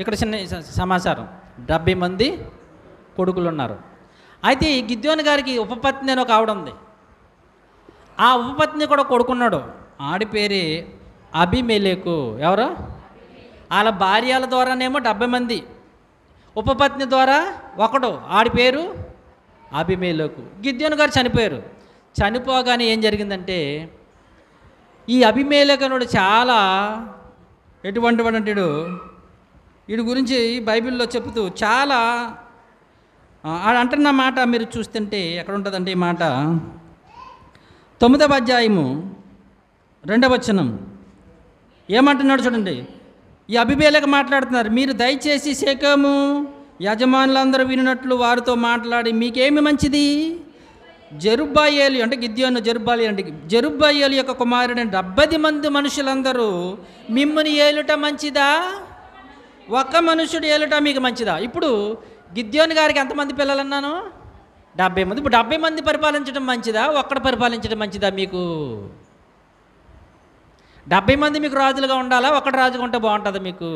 ఇక్కడ చిన్న సమాచారం, 70 మంది కొడుకులు ఉన్నారు. అయితే ఈ గిద్యోని గారికి ఉపపత్ని అని ఒక ఆవిడ ఉంది. ఆ ఉపపత్ని కూడా కొడుకున్నాడు. ఆడి పేరే అబీమెలెకు. ఎవరు? వాళ్ళ భార్యల ద్వారానేమో 70 మంది, ఉపపత్ని ద్వారా ఒకడు, ఆడి పేరు అబీమెలెకు. గిద్యోను గారు చనిపోయారు. చనిపోగానే ఏం జరిగిందంటే ఈ అబీమెలెకునుడు చాలా ఎటువంటి వాడు అంటాడు, వీడి గురించి బైబిల్లో చెబుతూ చాలా అంటున్న మాట మీరు చూస్తుంటే ఎక్కడ ఉంటుందంటే ఈ మాట 9వ అధ్యాయము 2వ వచనం ఏమంటున్నాడు చూడండి. ఈ అబీమెలెకు మాట్లాడుతున్నారు, మీరు దయచేసి షెకెము యజమానులందరూ వినినట్లు వారితో మాట్లాడి మీకేమి మంచిది, జెరుబ్బాయేలు అంటే గిద్యోను, జెరుబ్బాయేలు యొక్క కుమారుడైన 70 మంది మనుషులందరూ మిమ్మల్ని ఏలుట మంచిదా, ఒక మనుషుడు ఏలుట మీకు మంచిదా? ఇప్పుడు గిద్యోను గారికి ఎంతమంది పిల్లలన్నాను? 70 మంది. ఇప్పుడు 70 మంది పరిపాలించడం మంచిదా, ఒక్కడ పరిపాలించడం మంచిదా? మీకు 70 మంది మీకు రాజులుగా ఉండాలా, ఒక్కడు రాజుగా ఉంటే బాగుంటుందా? మీకు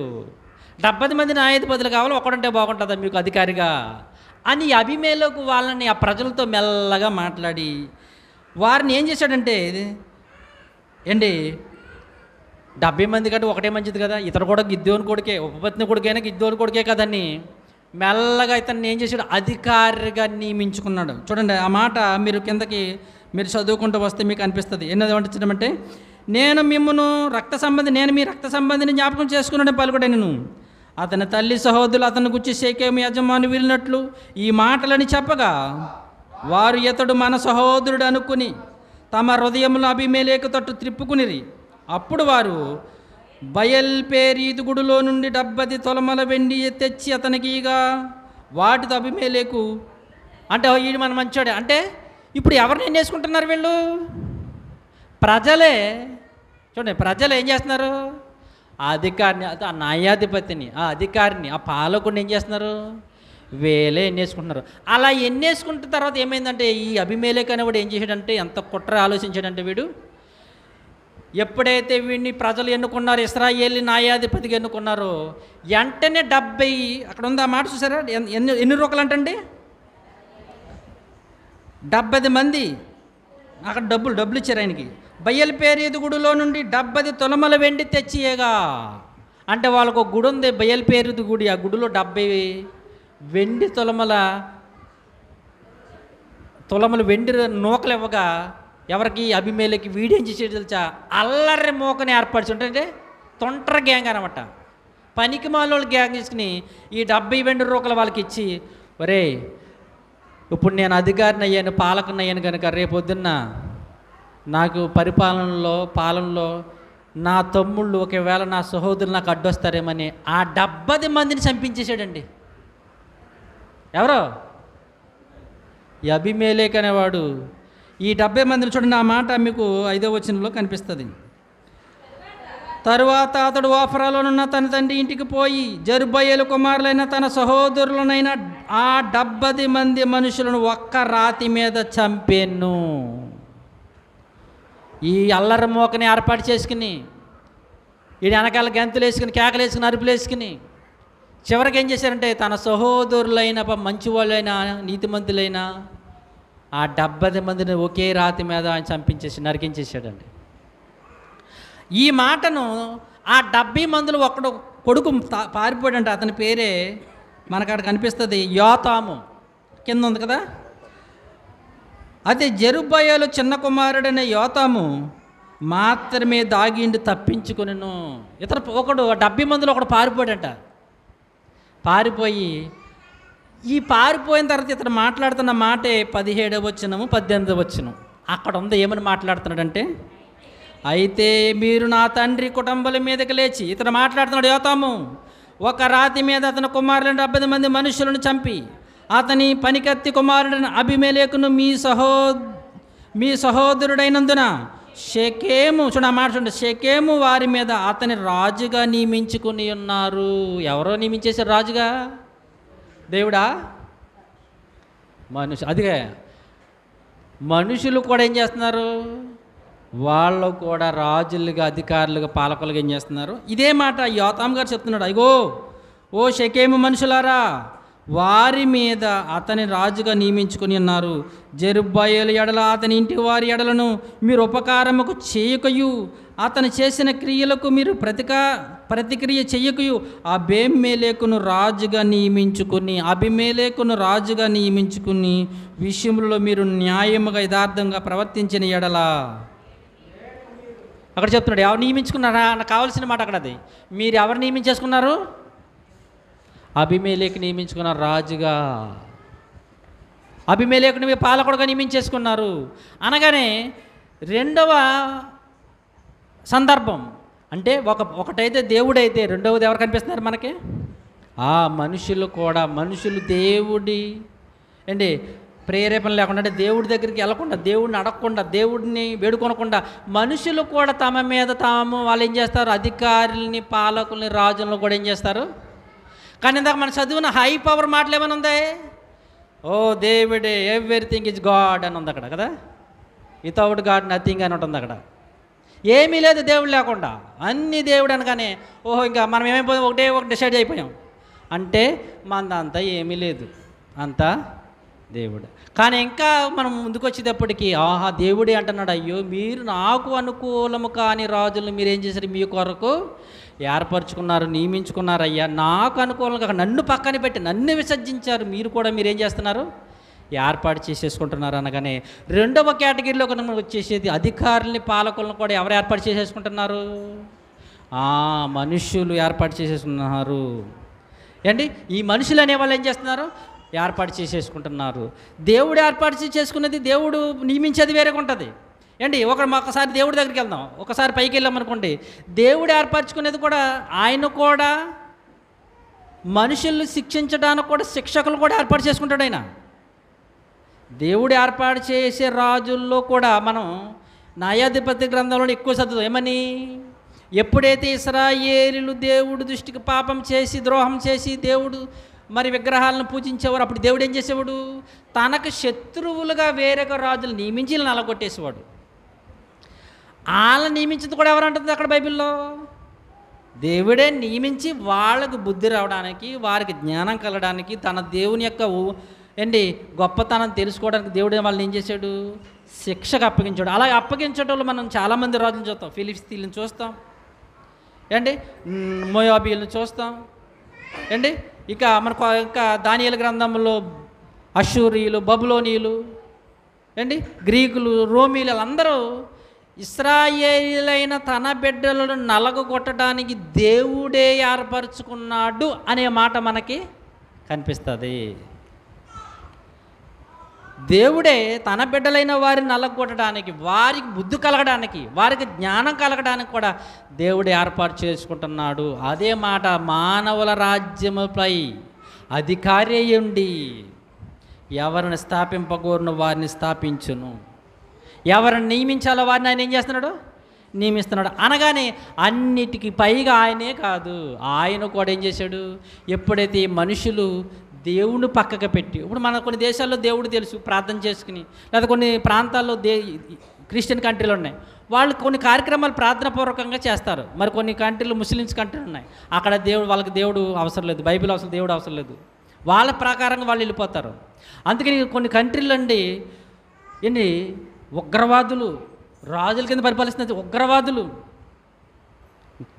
70 మంది న్యాయాధిపతులు కావాలి, ఒక్కడుంటే బాగుంటుందా మీకు అధికారిగా అని అబీమెలెకు వాళ్ళని ఆ ప్రజలతో మెల్లగా మాట్లాడి వారిని ఏం చేశాడంటే, ఏంటి 70 మంది కంటే ఒకటే మంచిది కదా, ఇతడు కూడా గిద్యోను కొడుకే, ఉపపత్ని కొడుకైనా గిద్యోను కొడుకే కదని మెల్లగా ఇతన్ని ఏం చేశాడు, అధికారిగా నియమించుకున్నాడు. చూడండి ఆ మాట మీరు కిందకి మీరు చదువుకుంటూ వస్తే మీకు అనిపిస్తుంది. ఏమంటే నేను మీ రక్త సంబంధిని జ్ఞాపకం చేసుకున్నాడు పలుకుడే నేను. అతని తల్లి సహోదరులు అతను గుచ్చి షెకెము యజమాని వీలినట్లు ఈ మాటలని చెప్పగా వారు ఇతడు మన సహోదరుడు అనుకుని తమ హృదయంలో అబీమెలెకు తట్టు త్రిప్పుకునిరి. అప్పుడు వారు బయల్పేరీతు గుడిలో నుండి 70 తొలమల వెండి తెచ్చి అతనికి ఇక వాటితో అబీమెలెకు అంటే వీడు మన మంచోడే అంటే ఇప్పుడు ఎవరిని ఏం చేసుకుంటున్నారు వీళ్ళు? ప్రజలే. చూడండి ప్రజలు ఏం చేస్తున్నారు, ఆ అధికారిని, ఆ న్యాయాధిపతిని, ఆ అధికారిని, ఆ పాలకుడిని ఏం చేస్తున్నారు, వేలే ఎన్నేసుకుంటున్నారు. అలా ఎన్నేసుకుంటున్న తర్వాత ఏమైందంటే ఈ అబీమెలెకు అనేవాడు ఏం చేశాడంటే, ఎంత కుట్ర ఆలోచించాడంటే వీడు, ఎప్పుడైతే వీడిని ప్రజలు ఎన్నుకున్నారు, ఇశ్రాయేలు న్యాయాధిపతిగా ఎన్నుకున్నారో వెంటనే 70 అక్కడ ఉంది ఆ మాట చూసారా, ఎన్ని రూకలు అంటండి, 70 మంది అక్కడ డబ్బులు ఇచ్చారు ఆయనకి. బయలుపేరేదు గుడిలో నుండి 70 తులముల వెండి తెచ్చియేగా. అంటే వాళ్ళకు ఒక గుడి ఉంది, బయలుపేరేదు గుడి. ఆ గుడిలో 70 వెండి తులములు వెండి నూకలు ఇవ్వగా ఎవరికి? అభిమేలకి. వీడేం చేసేది తెలుసా? అల్లరి మోకని ఏర్పరిచి ఉంటే తొంటర గ్యాంగ్ అనమాట. పనికి మాలోళ్ళు గ్యాంగ్ తీసుకుని ఈ 70 వెండి రూకలు వాళ్ళకి ఇచ్చి, ఒరే ఇప్పుడు నేను అధికారిని అయ్యాను, పాలకుని అయ్యాను కనుక రేపొద్దున్న నాకు పాలనలో నా తమ్ముళ్ళు ఒకవేళ నా సహోదరులు నాకు అడ్డొస్తారేమని ఆ 70 మందిని చంపించేశాడండి. ఎవరో? ఈ అభిమేలేక్ అనేవాడు ఈ 70 మందిని చూడండి. ఆ మాట మీకు 5వ వచనంలో కనిపిస్తుంది. తరువాత అతడు ఓఫరాలోనున్న తన తండ్రి ఇంటికి పోయి జెరుబ్బయలు కుమారులైన తన సహోదరులనైన ఆ 70 మంది మనుషులను ఒక్క రాతి మీద చంపెను. ఈ అల్లరి మోకని ఏర్పాటు చేసుకుని ఈ వెనకాల గంతులు వేసుకుని, కేకలు వేసుకుని, అరుపులు వేసుకుని చివరికి ఏం చేశారంటే తన సహోదరులైన మంచివాళ్ళైనా నీతిమంతులైన ఆ 70 మందిని ఒకే రాతి మీద ఆయన నరికించేసాడండి. ఈ మాటను ఆ 70 మందిలో ఒకడు కొడుకు పారిపోయాడంట. అతని పేరే మనకు కనిపిస్తుంది, యోతాము. కింద ఉంది కదా. అదే జెరుబ్బయలు చిన్న కుమారుడైన యోతాము మాత్రమే దాగిండి తప్పించుకొనెను. ఒకడు 70 మందిలో ఒకడు పారిపోయాడంట. పారిపోయిన తర్వాత ఇతను మాట్లాడుతున్న మాటే 17వ వచనము 18వ వచనం. అక్కడ ఉంది ఏమని మాట్లాడుతున్నాడంటే, అయితే మీరు నా తండ్రి కుటుంబాల మీదకి లేచి, ఇతను మాట్లాడుతున్నాడు యోతాము, ఒక రాతి మీద అతని కుమారులను 70 మంది మనుషులను చంపి అతని పనికత్తి కుమారుడైన అభిమేలెకును మీ సహోదరుడైనందున షెకెము, చూడండి ఆ మాట చూడండి, షెకెము వారి మీద అతని రాజుగా నియమించుకుని ఉన్నారు. ఎవరో నియమించేశారు రాజుగా? దేవుడా? అదిగే మనుషులు కూడా ఏం చేస్తున్నారు? వాళ్ళు కూడా రాజులుగా, అధికారులుగా, పాలకులుగా ఏం చేస్తున్నారు? ఇదే మాట యోతాం గారు చెప్తున్నాడు. అయ్యో ఓ షెకెము మనుషులారా, వారి మీద అతని రాజుగా నియమించుకుని ఉన్నారు. జెరుబ్బయలు ఎడల అతని ఇంటి వారి ఎడలను మీరు ఉపకారముకు చేయకయు, అతను చేసిన క్రియలకు మీరు ప్రతిక్రియ చెయ్యకయు అభిమేలెకును రాజుగా నియమించుకుని విషయంలో మీరు న్యాయముగా యథార్థంగా ప్రవర్తించిన ఎడల. అక్కడ చెప్తున్నాడు ఎవరు నియమించుకున్నారా? నాకు కావాల్సిన మాట అక్కడ అది. మీరు ఎవరు నియమించేసుకున్నారు? అభిమేలెకు నియమించుకున్నారు రాజుగా. అభిమేలెకుని పాలకుడుగా నియమించేసుకున్నారు అనగానే రెండవ సందర్భం అంటే ఒకటైతే దేవుడైతే రెండవది ఎవరు కనిపిస్తున్నారు మనకి? మనుషులు దేవుడి ఏంటి ప్రేరేపణ లేకుండా, అంటే దేవుడి దగ్గరికి వెళ్ళకుండా, దేవుడిని అడగకుండా, దేవుడిని వేడుకొనకుండా మనుషులు కూడా తమ మీద వాళ్ళు ఏం చేస్తారు? అధికారుల్ని, పాలకుల్ని, రాజులను కూడా ఏం చేస్తారు? కానీ ఇందాక మనం చదివిన హై పవర్ మాటలు ఏమైనా ఉంది? ఓ దేవుడే, ఎవ్రీథింగ్ ఈజ్ గాడ్ అని ఉంది అక్కడ కదా. వితౌట్ గాడ్ నథింగ్ అని ఉంటుంది అక్కడ. ఏమీ లేదు దేవుడు లేకుండా, అన్నీ దేవుడు అనగానే ఓహో ఇంకా మనం ఏమైపోయాం? ఒకటే డిసైడ్ అయిపోయాం అంటే మనదంతా ఏమీ లేదు, అంతా దేవుడు. కానీ ఇంకా మనం ముందుకు వచ్చేటప్పటికి దేవుడే అంటున్నాడు, అయ్యో మీరు నాకు అనుకూలము కాని రాజులను మీరేం చేశారు? మీ కొరకు ఏర్పరచుకున్నారు, నియమించుకున్నారు. అయ్యా నాకు అనుకూలంగా నన్ను పక్కన పెట్టి నన్ను విసర్జించారు. మీరేం చేస్తున్నారు? ఏర్పాటు చేసేసుకుంటున్నారు అనగానే రెండవ కేటగిరీలో మనం వచ్చేసేది అధికారుల్ని, పాలకులను కూడా ఎవరు ఏర్పాటు చేసేసుకుంటున్నారు? మనుషులు ఏర్పాటు చేసేసుకున్నారు. ఏంటి ఈ మనుషులు అనేవాళ్ళు ఏం చేస్తున్నారు? ఏర్పాటు చేసేసుకుంటున్నారు. దేవుడు ఏర్పాటు చేసుకున్నది, దేవుడు నియమించేది వేరేగా ఉంటుంది. ఏంటి ఒకసారి దేవుడి దగ్గరికి వెళ్దాం, ఒకసారి పైకి వెళ్ళామనుకోండి, దేవుడు ఏర్పరచుకునేది కూడా ఆయన కూడా మనుషుల్ని శిక్షించడానికి కూడా శిక్షకులు కూడా ఏర్పాటు చేసుకుంటాడు ఆయన. దేవుడు ఏర్పాటు చేసే రాజుల్లో కూడా మనం న్యాయాధిపతి గ్రంథంలో ఎక్కువ చదువుతాం. ఏమని? ఎప్పుడైతే ఇశ్రాయేలీయులు దేవుడు దృష్టికి పాపం చేసి, ద్రోహం చేసి, దేవుడు విగ్రహాలను పూజించేవారు, అప్పుడు దేవుడు ఏం చేసేవాడు? తనకు శత్రువులుగా వేరొక రాజులు నియమించి నలగొట్టేసేవాడు. వాళ్ళని నియమించింది కూడా ఎవరంటుంది అక్కడ బైబిల్లో? దేవుడే నియమించి వాళ్ళకు బుద్ధి రావడానికి, వారికి జ్ఞానం కలగడానికి, తన దేవుని యొక్క ఏంటి గొప్పతనం తెలుసుకోవడానికి దేవుడు వాళ్ళని ఏం చేశాడు? శిక్షకు అప్పగించాడు. అలాగే అప్పగించడంలో మనం చాలామంది రాజులు చూస్తాం. ఫిలిస్తీన్లను చూస్తాం ఏంటి, మోయాబీలను చూస్తాం ఏంటి, ఇక మనకు ఇంకా దానియేలు గ్రంథంలో అషూరీయులు, బబులోనీయులు ఏంటి, గ్రీకులు, రోమీలు అందరూ ఇశ్రాయేలీలైన తన బిడ్డలను నలగొట్టడానికి దేవుడే ఏర్పరచుకున్నాడు అనే మాట మనకి కనిపిస్తుంది. దేవుడే తన బిడ్డలైన వారిని నలగొట్టడానికి, వారికి బుద్ధి కలగడానికి, వారికి జ్ఞానం కలగడానికి కూడా దేవుడు ఏర్పాటు చేసుకుంటున్నాడు. అదే మాట మానవుల రాజ్యముపై అధికారి అయ్యుండి ఎవరిని స్థాపింపగోరును వారిని స్థాపించును, ఎవరిని నియమించాలో వారిని ఆయన ఏం చేస్తున్నాడు? నియమిస్తున్నాడు. అనగానే అన్నిటికీ పైగా ఆయనే కాదు, ఆయన కూడా ఏం చేశాడు? ఎప్పుడైతే మనుషులు దేవుడు పక్కకు పెట్టి, ఇప్పుడు మన కొన్ని దేశాల్లో దేవుడు తెలుసు ప్రార్థన చేసుకుని, లేదా కొన్ని ప్రాంతాల్లో క్రిస్టియన్ కంట్రీలు ఉన్నాయి, వాళ్ళు కొన్ని కార్యక్రమాలు ప్రార్థనాపూర్వకంగా చేస్తారు. మరి కొన్ని కంట్రీలు ముస్లిమ్స్ కంట్రీలు ఉన్నాయి, అక్కడ దేవుడు వాళ్ళకి దేవుడు అవసరం లేదు, బైబిల్ అవసరం, దేవుడు అవసరం లేదు, వాళ్ళ ప్రకారంగా వాళ్ళు వెళ్ళిపోతారు. అందుకని కొన్ని కంట్రీలు అండి ఏంటి ఉగ్రవాదులు, రాజుల కింద పరిపాలిస్తున్నది ఉగ్రవాదులు,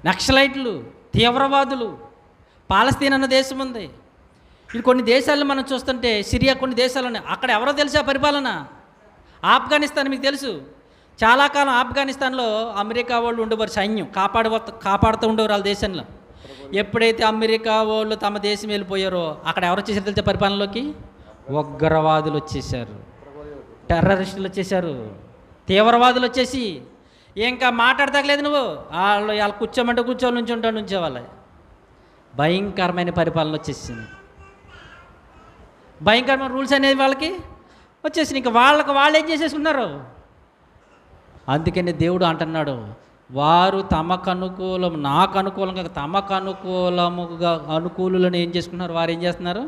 నక్సలైట్లు, తీవ్రవాదులు. పాలస్తీన్ అన్న దేశం ఉంది. ఇది కొన్ని దేశాలను మనం చూస్తుంటే, సిరియా కొన్ని దేశాలు ఉన్నాయి, అక్కడ ఎవరో తెలుసా పరిపాలన? ఆఫ్ఘనిస్తాన్ మీకు తెలుసు, చాలా కాలం ఆఫ్ఘనిస్తాన్లో అమెరికా వాళ్ళు ఉండేవారు, సైన్యం కాపాడుతూ ఉండేవారు వాళ్ళ దేశంలో. ఎప్పుడైతే అమెరికా వాళ్ళు తమ దేశం వెళ్ళిపోయారో అక్కడ ఎవరు వచ్చేసారు తెలుసా పరిపాలనలోకి? ఉగ్రవాదులు వచ్చేసారు, టెర్రరిస్టులు వచ్చేసారు, తీవ్రవాదులు వచ్చేసి ఇంకా మాట్లాడతగలేదు. నువ్వు వాళ్ళు కూర్చోమంటే కూర్చోవాలి, నుంచి ఉంటాడు నుంచేవాళ్ళ. భయంకరమైన పరిపాలన వచ్చేసింది, భయంకరమైన రూల్స్ అనేవి వాళ్ళకి వచ్చేసి ఇంకా వాళ్ళు ఏం చేసేసుకున్నారు. అందుకని దేవుడు అంటున్నాడు, వారు తమకు అనుకూలం, నాకు అనుకూలంగా తమకు అనుకూలులను ఏం చేసుకున్నారు? వారు ఏం చేస్తున్నారు?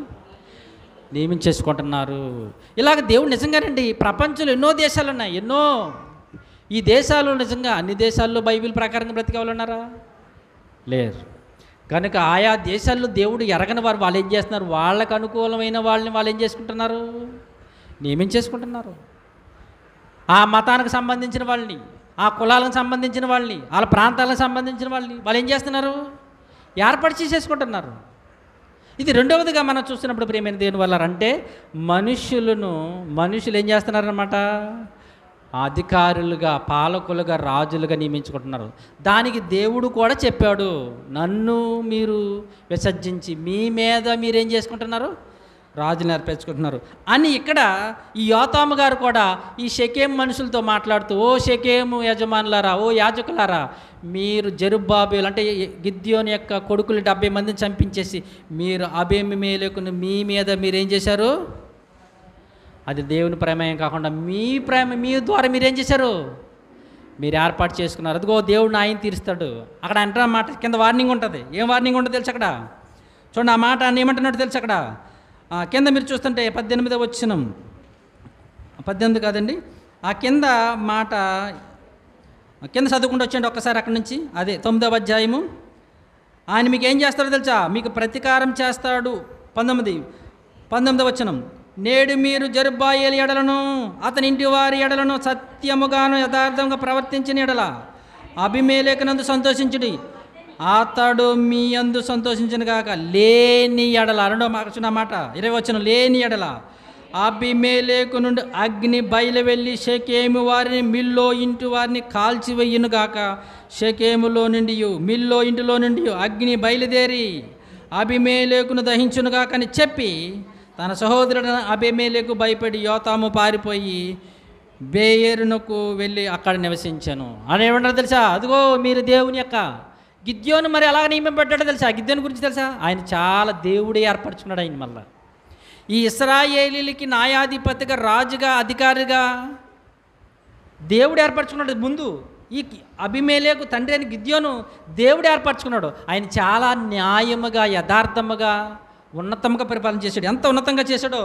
నియమించేసుకుంటున్నారు. ఇలాగ దేవుడు నిజంగానండి, ప్రపంచంలో ఎన్నో దేశాలు ఉన్నాయి, ఎన్నో. ఈ దేశాలు నిజంగా అన్ని దేశాల్లో బైబిల్ ప్రకారంగా బ్రతికే వాళ్ళు ఉన్నారా? లేరు. కనుక ఆయా దేశాల్లో దేవుడు ఎరగని వారు వాళ్ళు ఏం చేస్తున్నారు? వాళ్ళకు అనుకూలమైన వాళ్ళని వాళ్ళు ఏం చేసుకుంటున్నారు? నియమించేసుకుంటున్నారు. ఆ మతానికి సంబంధించిన వాళ్ళని, ఆ కులాలకు సంబంధించిన వాళ్ళని, వాళ్ళ ప్రాంతాలకు సంబంధించిన వాళ్ళని వాళ్ళు ఏం చేస్తున్నారు? ఏర్పాటు చేసేసుకుంటున్నారు. ఇది రెండవదిగా మనం చూస్తున్నప్పుడు ప్రియమైన దేవుని వల్ల అంటే మనుషులు ఏం చేస్తున్నారన్నమాట? అధికారులుగా, పాలకులుగా, రాజులుగా నియమించుకుంటున్నారు. దానికి దేవుడు కూడా చెప్పాడు, నన్ను మీరు విసర్జించి మీ మీద మీరేం చేసుకుంటున్నారు? రాజుని ఏర్పరచుకుంటున్నారు అని. ఇక్కడ ఈ యోతాము గారు కూడా ఈ షెకెము మనుషులతో మాట్లాడుతూ, ఓ షెకెము యజమానులారా, ఓ యాజకులారా, మీరు జెరుబ్బాబెలు అంటే గిద్యోని యొక్క కొడుకులు 70 మందిని చంపించేసి మీరు అబీమెలెకును మీ మీద మీరేం చేశారు? అది దేవుని ప్రమేయం కాకుండా మీ ద్వారా మీరేం చేశారు? మీరు ఏర్పాటు చేసుకున్నారు. అదిగో దేవుడు ఆయన తీరుస్తాడు. అక్కడ అంటే మాట కింద వార్నింగ్ ఉంటుంది. ఏం వార్నింగ్ ఉంటుంది తెలుసు అక్కడ? చూడండి, ఆ మాట ఏమంటున్నాడు తెలుసు అక్కడ కింద మీరు చూస్తుంటే 18వ వచనం, 18 కాదండి, ఆ కింద మాట కింద చదువుకుంటూ వచ్చండి ఒక్కసారి అక్కడి నుంచి. అదే 9వ అధ్యాయము. ఆయన మీకు ఏం చేస్తాడో తెలుసా? మీకు ప్రతీకారం చేస్తాడు. 19వ వచనం. నేడు మీరు జెరుబ్బాబెలు ఎడలను అతని ఇంటి వారి ఎడలను సత్యముగాను యథార్థంగా ప్రవర్తించిన ఎడల అబీమెలెకునందు సంతోషించుడి, అతడు మీ యందు సంతోషించను గాక. లేని ఎడల, రెండో మాట 20వ వచనం, లేని ఎడల అబీమెలెకు నుండి అగ్ని బయలు వెళ్ళి షెకెము వారిని మిల్లో ఇంటి వారిని కాల్చివేయును గాక. షెకెములో నుండి మిల్లో ఇంటిలో నుండి అగ్ని బయలుదేరి అబీమెలెకును దహించును గాక అని చెప్పి తన సహోదరుడు అబీమెలెకు భయపడి యోతాము పారిపోయి బేయేరునకు వెళ్ళి అక్కడ నివసించాను అని ఏమన్నారు తెలుసా? అదిగో మీరు దేవుని యొక్క గిద్యోను మరి అలాగ నియమింపబడ్డాడో తెలుసా? గిద్యోని గురించి తెలుసా? ఆయన చాలా దేవుడే ఏర్పరచుకున్నాడు. ఆయన మళ్ళీ ఈ ఇశ్రాయేలీలకి న్యాయాధిపతిగా, రాజుగా, అధికారిగా దేవుడు ఏర్పరచుకున్నాడు. ముందు ఈ అబీమెలెకు తండ్రి అని గిద్యోను దేవుడు ఏర్పరచుకున్నాడు. ఆయన చాలా న్యాయముగా, యథార్థముగా, ఉన్నతంగా పరిపాలన చేశాడు. ఎంత ఉన్నతంగా చేశాడో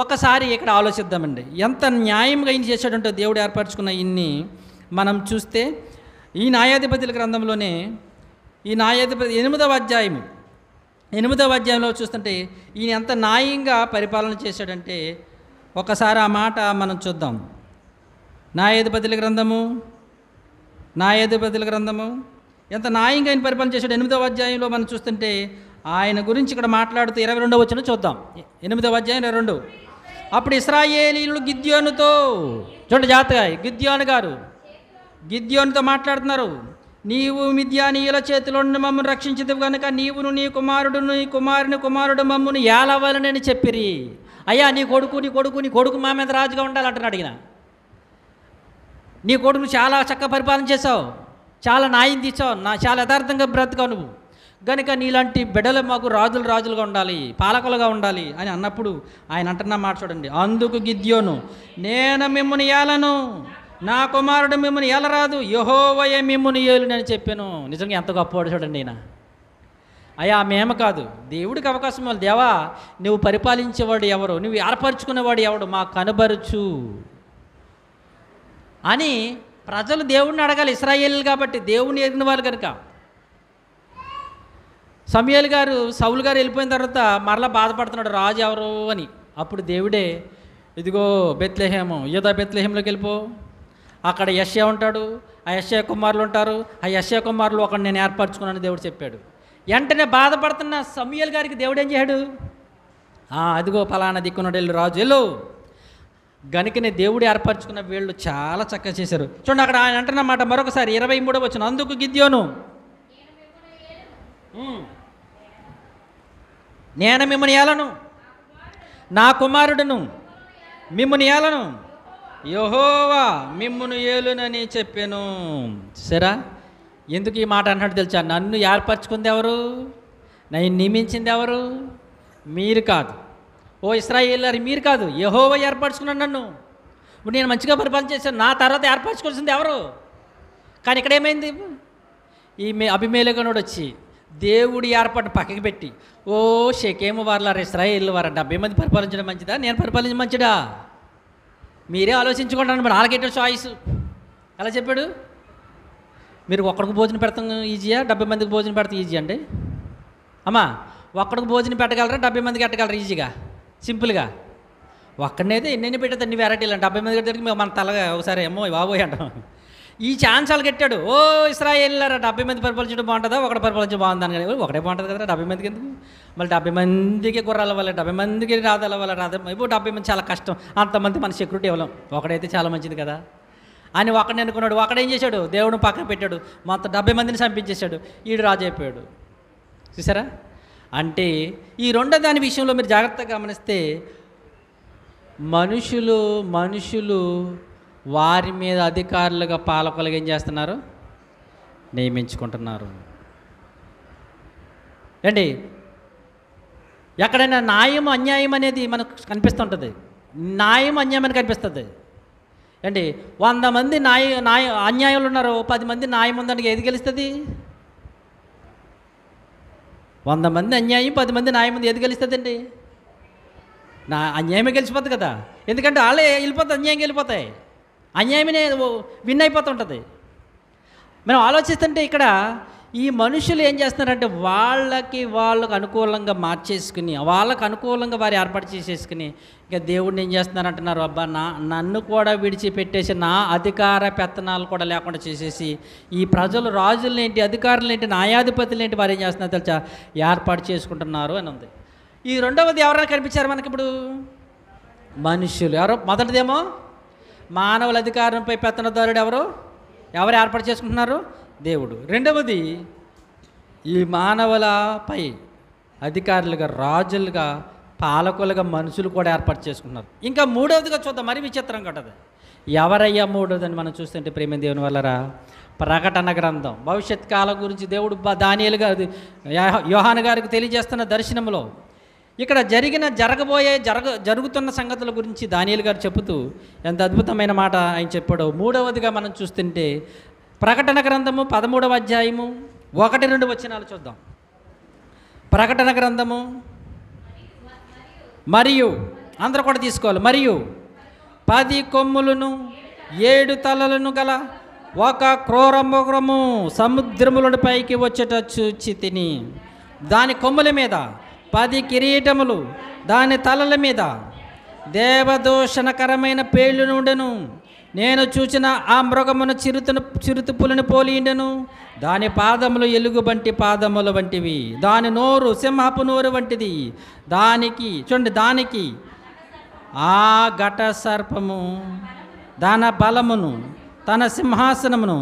ఒకసారి ఇక్కడ ఆలోచిద్దామండి. ఎంత న్యాయంగా ఈయన చేశాడంటే దేవుడు ఏర్పరచుకున్న ఇన్ని మనం చూస్తే ఈ న్యాయాధిపతుల గ్రంథంలోనే ఈ న్యాయాధిపతి 8వ అధ్యాయం 8వ అధ్యాయంలో చూస్తుంటే ఈయన ఎంత న్యాయంగా పరిపాలన చేశాడంటే ఒకసారి ఆ మాట మనం చూద్దాం. న్యాయాధిపతుల గ్రంథము ఎంత న్యాయంగా ఆయన పరిపాలన చేశాడు. 8వ అధ్యాయంలో మనం చూస్తుంటే ఆయన గురించి ఇక్కడ మాట్లాడుతూ 22వ వచనం చూద్దాం. 8వ అధ్యాయం 22. అప్పుడు ఇశ్రాయేలీయులు గిద్యోనుతో, చూడండి జాగ్రత్తగా, గిద్యోనుతో మాట్లాడుతున్నారు. నీవు మిద్యానీయుల చేతిలో నుండి మమ్మల్ని రక్షించదు కనుక నీవును నీ కుమారుడు మమ్మను ఏలవలనని చెప్పిరి. అయ్యా నీ కొడుకు మా మీద రాజుగా ఉండాలంటున్నాడు. అడిగిన నీ కొడుకు చాలా చక్కగా పరిపాలన చేసావు, చాలా న్యాయం తీసావు, చాలా యథార్థంగా బ్రతుకావు నువ్వు, కనుక నీలాంటి బిడ్డలు మాకు రాజులుగా ఉండాలి, పాలకులుగా ఉండాలి అని అన్నప్పుడు ఆయన అంటున్న మాట చూడండి. అందుకు గిద్యోను, నేను మిమ్మల్ని ఏలను, నా కుమారుడు మిమ్మల్ని ఏలరాదు, యెహోవాయే మిమ్మల్ని ఏలునని చెప్పాను. నిజంగా ఎంత గొప్పవాడు చూడండి ఈయన. అయ్యా మేము కాదు, దేవుడికి అవకాశం ఇవ్వాలి. దేవా నువ్వు పరిపాలించేవాడు ఎవరు, నువ్వు ఏర్పరచుకునేవాడు ఎవడు, మాకు కనబరుచు అని ప్రజలు దేవుడిని అడగాలి. ఇశ్రాయేలీలు కాబట్టి, దేవుడిని ఎరిగిన వాళ్ళు కనుక. సమూయేలు గారు, సౌలు గారు వెళ్ళిపోయిన తర్వాత మరలా బాధపడుతున్నాడు రాజు ఎవరు అని. అప్పుడు దేవుడే, ఇదిగో బెత్లెహేము, బెత్లెహేంలోకి వెళ్ళిపో, అక్కడ యెషయా ఉంటాడు, ఆ యెషయా కుమారులు ఉంటారు, ఆ యెషయా కుమారులు ఒకటి నేను ఏర్పరచుకున్నాను దేవుడు చెప్పాడు. వెంటనే బాధపడుతున్న సమూయేలు గారికి దేవుడు ఏం చేయడు, అదిగో ఫలానా దిక్కున్నాడు వెళ్ళు రాజు వెళ్ళు. గనుకనే దేవుడు ఏర్పరచుకున్న వీళ్ళు చాలా చక్కగా చేశారు. చూడండి అక్కడ ఆయన అంటున్నమాట మరొకసారి 23వ వచనం. అందుకు గిద్యోను, నేను మిమ్మల్ని ఏలను, నా కుమారుడును మిమ్మల్ని ఏలను, యెహోవా మిమ్మును ఏలునని చెప్పాను. సరే, ఎందుకు ఈ మాట అన్నట్టు తెలుసా? నన్ను ఏర్పరచుకుంది ఎవరు, నన్ను నియమించింది ఎవరు? మీరు కాదు. ఓ ఇశ్రాయేలీయులారా, మీరు కాదు, యెహోవా ఏర్పరచుకున్నాను నన్ను. ఇప్పుడు నేను మంచిగా పరిపాలన చేశాను, నా తర్వాత ఏర్పరచుకోవాల్సింది ఎవరు? కానీ ఇక్కడ ఏమైంది, ఈ అబీమెలెకునోడు వచ్చి దేవుడి ఏర్పాటు పక్కకి పెట్టి, ఓ షెకెము వారులారా, ఇశ్రాయేలు వారు 70 మంది పరిపాలించడం మంచిదా, నేను పరిపాలించడం మంచిదా, మీరే ఆలోచించుకుంటాను. మరి వాళ్ళకేటో చాయిస్ అలా చెప్పాడు. మీరు ఒక్కడికి భోజనం పెడతాం ఈజీయా, 70 మందికి భోజనం పెడతాం ఈజీ అండి? అమ్మా, ఒక్కడికి భోజనం పెట్టగలరా, 70 మందికి పెట్టగలరా ఈజీగా, సింపుల్గా? ఒక్కడనైతే ఎన్ని పెట్టేది అన్ని వెరైటీలు అండి. 70 మంది కట్టేసరికి మన తలగా ఒకసారి ఏమో బాబోయ్ అంటాం. ఈ ఛాన్స్ వాళ్ళు కట్టాడు. ఓ ఇశ్రాయేలీయులారా, 70 మంది పరిపాలించడం బాగుంటుందా, ఒకటి పరిపాలించడం బాగుందని? కానీ ఒకటే బాగుంటుంది కదా, 70 మందికి ఎందుకు? మళ్ళీ 70 మందికి గుర్రాలు అవ్వాలి, 70 మందికి రాదాలు అవ్వాలి, ఇప్పుడు 70 మంది చాలా కష్టం, అంతమంది మన సెక్యూరిటీ ఇవ్వలేం, ఒకడైతే చాలా మంచిది కదా అని ఒకడిని అనుకున్నాడు. ఒకడేం చేశాడు, దేవుడు పక్కన పెట్టాడు, మొత్తం 70 మందిని చంపించేశాడు, ఈడు రాజు అయిపోయాడు. చూసారా? అంటే ఈ రెండో దాని విషయంలో మీరు జాగ్రత్తగా గమనిస్తే మనుషులు వారి మీద అధికారులుగా పాలకులుగా ఏం చేస్తున్నారు, నియమించుకుంటున్నారు. ఏంటి, ఎక్కడైనా న్యాయం అన్యాయం అనేది మనకు కనిపిస్తుంటుంది, న్యాయం అన్యాయం అని కనిపిస్తుంది. ఏంటి, 100 మంది అన్యాయంలో ఉన్నారు, 10 మంది న్యాయం ఉందని ఏది గెలుస్తుంది? 100 మంది అన్యాయం, 10 మంది న్యాయం ఉంది, ఏది గెలుస్తుంది అండి? అన్యాయమే గెలిచిపోతుంది కదా, ఎందుకంటే వాళ్ళే వెళ్ళిపోతాయి, అన్యాయంగా వెళ్ళిపోతాయి, అన్యాయమే విన్ అయిపోతుంటుంది. మనం ఆలోచిస్తుంటే ఇక్కడ ఈ మనుషులు ఏం చేస్తున్నారంటే వాళ్ళకు అనుకూలంగా మార్చేసుకుని, వాళ్ళకు అనుకూలంగా వారు ఏర్పాటు చేసేసుకుని ఇక దేవుడిని ఏం చేస్తున్నారంటున్నారు, అబ్బా నన్ను కూడా విడిచిపెట్టేసి నా అధికార పెత్తనాలు కూడా లేకుండా చేసేసి ఈ ప్రజలు రాజులనేంటి, అధికారులేంటి, న్యాయాధిపతులేంటి వారు ఏం చేస్తున్నారు తెలుసా, ఏర్పాటు చేసుకుంటున్నారు అని ఉంది. ఈ రెండవది ఎవరైనా కనిపించారు మనకి ఇప్పుడు? మనుషులు. ఎవరో? మొదటిదేమో మానవుల అధికారంపై పెత్తనదారుడు ఎవరు ఏర్పాటు చేసుకుంటున్నారు? దేవుడు. రెండవది ఈ మానవులపై అధికారులుగా, రాజులుగా, పాలకులుగా మనుషులు కూడా ఏర్పాటు చేసుకున్నారు. ఇంకా మూడవదిగా చూద్దాం, మరి విచిత్రంగా ఉంటుంది. ఎవరయ్యా మూడవదని మనం చూస్తుంటే ప్రేమ దేవుని వల్లరా, ప్రకటన గ్రంథం భవిష్యత్ కాలం గురించి దేవుడు దానియేలు గారు యోహాను గారికి తెలియజేస్తున్న దర్శనంలో ఇక్కడ జరుగుతున్న సంగతుల గురించి దానియేలు గారు చెబుతూ ఎంత అద్భుతమైన మాట ఆయన చెప్పాడో. మూడవదిగా మనం చూస్తుంటే ప్రకటన గ్రంథము 13వ అధ్యాయము 1-2 వచనాలు చూద్దాం. ప్రకటన గ్రంథము మరియు అందరూ కూడా తీసుకోవాలి. మరియు 10 కొమ్ములను 7 తలలను గల ఒక క్రూర మృగము సముద్రముల పైకి వచ్చేట చూచి తిని దాని కొమ్ముల మీద 10 కిరీటములు, దాని తలల మీద దేవదూషణకరమైన పేర్లు నుండెను. నేను చూచిన ఆ మృగమును చిరుతుపులను పోలిండెను. దాని పాదములు ఎలుగుబంటి పాదముల వంటివి, దాని నోరు సింహపు నోరు వంటిది. దానికి ఆ ఘట సర్పము దాని బలమును, తన సింహాసనమును,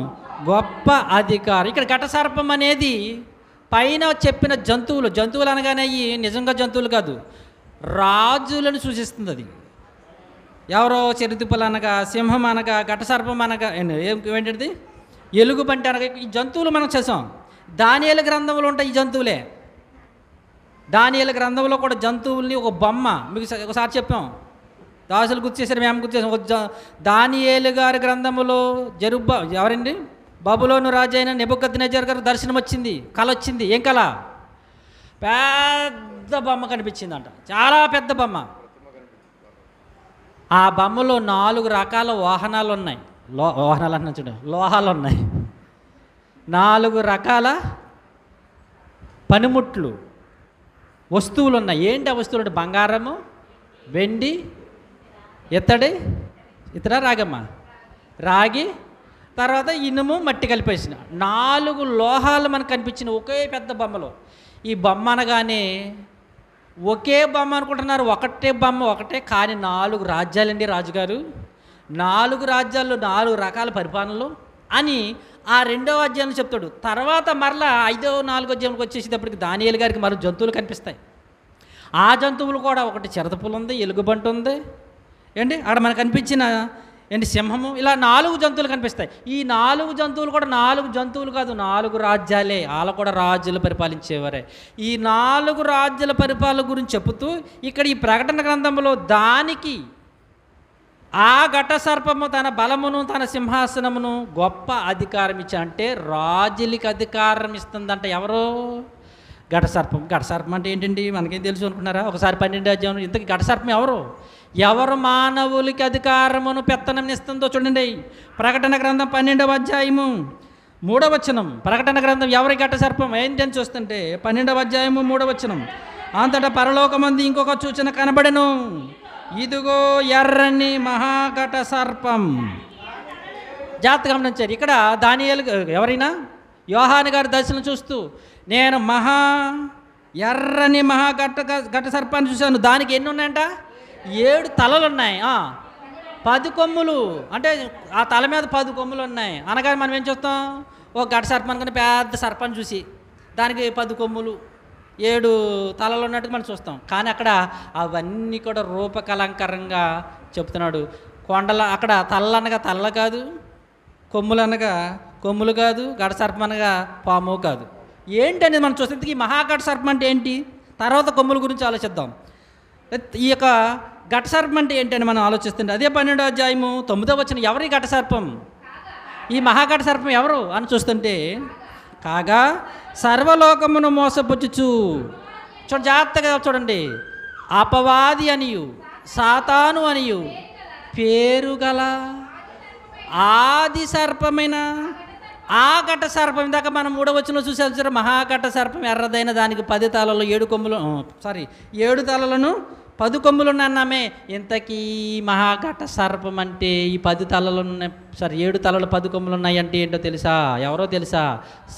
గొప్ప అధికారం. ఇక్కడ ఘట సర్పం అనేది పైన చెప్పిన జంతువులు అనగానే ఈ నిజంగా జంతువులు కాదు, రాజులను సూచిస్తుంది. అది ఎవరో చిరుతుపులు అనగా, సింహం అనగా, ఘట సర్పం అనగా, ఏంటిది ఎలుగుబంటి అనగా, ఈ జంతువులు మనం చేసాం. దానియేలు గ్రంథంలో ఉంటాయి ఈ జంతువులే. దానియేలు గ్రంథంలో కూడా జంతువుల్ని ఒక బొమ్మ మీకు ఒకసారి చెప్పాం. దాసులు గుర్తుచేశారు, మేము గుర్తుచేసాం. దానియేలు గారి గ్రంథములో ఎవరండి, బబులోను రాజు అయిన నెబుకద్నెజర్ గారు దర్శనం వచ్చింది, కళ వచ్చింది. ఏం కళ? పెద్ద బొమ్మ కనిపించిందంట, చాలా పెద్ద బొమ్మ. ఆ బొమ్మలో 4 రకాల వాహనాలు ఉన్నాయి. వాహనాలు అన్నా చూడ, లోహాలు ఉన్నాయి. 4 రకాల పనిముట్లు, వస్తువులు ఉన్నాయి. ఏంటి ఆ వస్తువులు అంటే బంగారము, వెండి, ఇతడ రాగమ్మ, రాగి, తర్వాత ఇనుము, మట్టి కలిపేసిన 4 లోహాలు మనకు కనిపించిన ఒకే పెద్ద బొమ్మలో. ఈ బొమ్మ అనగానే ఒకే బొమ్మ అనుకుంటున్నారు, ఒకటే బొమ్మ ఒకటే, కానీ 4 రాజ్యాలండి రాజుగారు. 4 రాజ్యాల్లో 4 రకాల పరిపాలనలు అని ఆ 2వ అధ్యాయంలో చెప్తాడు. తర్వాత మరలా 5వ 4వ అధ్యాయంకి వచ్చేసేటప్పటికి దానియేలు గారికి మరో జంతువులు కనిపిస్తాయి. ఆ జంతువులు కూడా ఒకటి చిరతపులు ఉంది, ఎలుగుబంటి ఉంది, ఏంటి అక్కడ మనకు కనిపించిన సింహము, ఇలా 4 జంతువులు కనిపిస్తాయి. ఈ 4 జంతువులు కూడా 4 జంతువులు కాదు, 4 రాజ్యాలే. వాళ్ళు కూడా రాజులు పరిపాలించేవారే. ఈ 4 రాజ్యాల పరిపాలన గురించి చెబుతూ ఇక్కడ ఈ ప్రకటన గ్రంథంలో దానికి ఆ ఘట సర్పము తన బలమును, తన సింహాసనమును, గొప్ప అధికారం ఇచ్చా. అంటే రాజులకి అధికారం ఇస్తుందంట. ఎవరో ఘట సర్పం. ఘట సర్పం అంటే ఏంటండి, మనకేం తెలుసు అనుకున్నారా? ఒకసారి 12వ అధ్యాయం, ఇంతకీ ఘట సర్పం ఎవరు మానవులకి అధికారమును పెత్తనం ఇస్తుందో చూడండి. ప్రకటన గ్రంథం 12వ అధ్యాయము 3వ వచనం. ప్రకటన గ్రంథం ఎవరి ఘట సర్పం ఏంటని చూస్తుంటే 12వ అధ్యాయము 3వ వచనం. అంతటా పరలోకమందు ఇంకొక సూచన కనబడెను. ఇదిగో ఎర్రని మహాఘట సర్పం. జాగ్రత్తగా గమనించారు. ఇక్కడ దానియేలు ఎవరైనా యోహాను గారి దర్శనం చూస్తూ నేను ఎర్రని ఘట సర్పాన్ని చూశాను. దానికి ఎన్ని ఉన్నాయంట? 7 తలలు ఉన్నాయి, 10 కొమ్ములు. అంటే ఆ తల మీద 10 కొమ్ములు ఉన్నాయి అనగా మనం ఏం చూస్తాం? ఒక ఘట సర్పం అనుకుని పెద్ద సర్పాన్ని చూసి దానికి 10 కొమ్ములు 7 తలలు ఉన్నట్టుగా మనం చూస్తాం. కానీ అక్కడ అవన్నీ కూడా రూపకలంకరంగా చెప్తున్నాడు. అక్కడ తల్ల అనగా తల్ల కాదు, కొమ్ములు అనగా కొమ్ములు కాదు, ఘట సర్పం అనగా పాము కాదు. ఏంటి అనేది మనం చూస్తే ఈ మహాఘట సర్పం అంటే ఏంటి? తర్వాత కొమ్ముల గురించి ఆలోచిద్దాం. ఈ యొక్క ఘట సర్పం అంటే ఏంటని మనం ఆలోచిస్తుంటే అదే 12వ అధ్యాయము 9వ వచనం. ఎవరి ఘట సర్పం? ఈ మహాఘట సర్పం ఎవరు అని చూస్తుంటే, కాగా సర్వలోకమును మోసపుచ్చుచు, జాగ్రత్తగా చూడండి, అపవాది అనియు సాతాను అనియు పేరు గల ఆది సర్పమైన ఆ ఘట సర్పం. ఇందాక మనం 3వ వచనంలో చూసారు, మహాఘట సర్పం ఎర్రదైన, దానికి 10 తలలు 7 కొమ్ములు, 7 తలలను 10 కొమ్ములు అన్నామే. ఇంతకీ మహాఘట సర్పం అంటే ఈ 10 తలలు ఉన్నాయి, 7 తలలు 10 కొమ్ములు ఉన్నాయి అంటే ఏంటో తెలుసా? ఎవరో తెలుసా?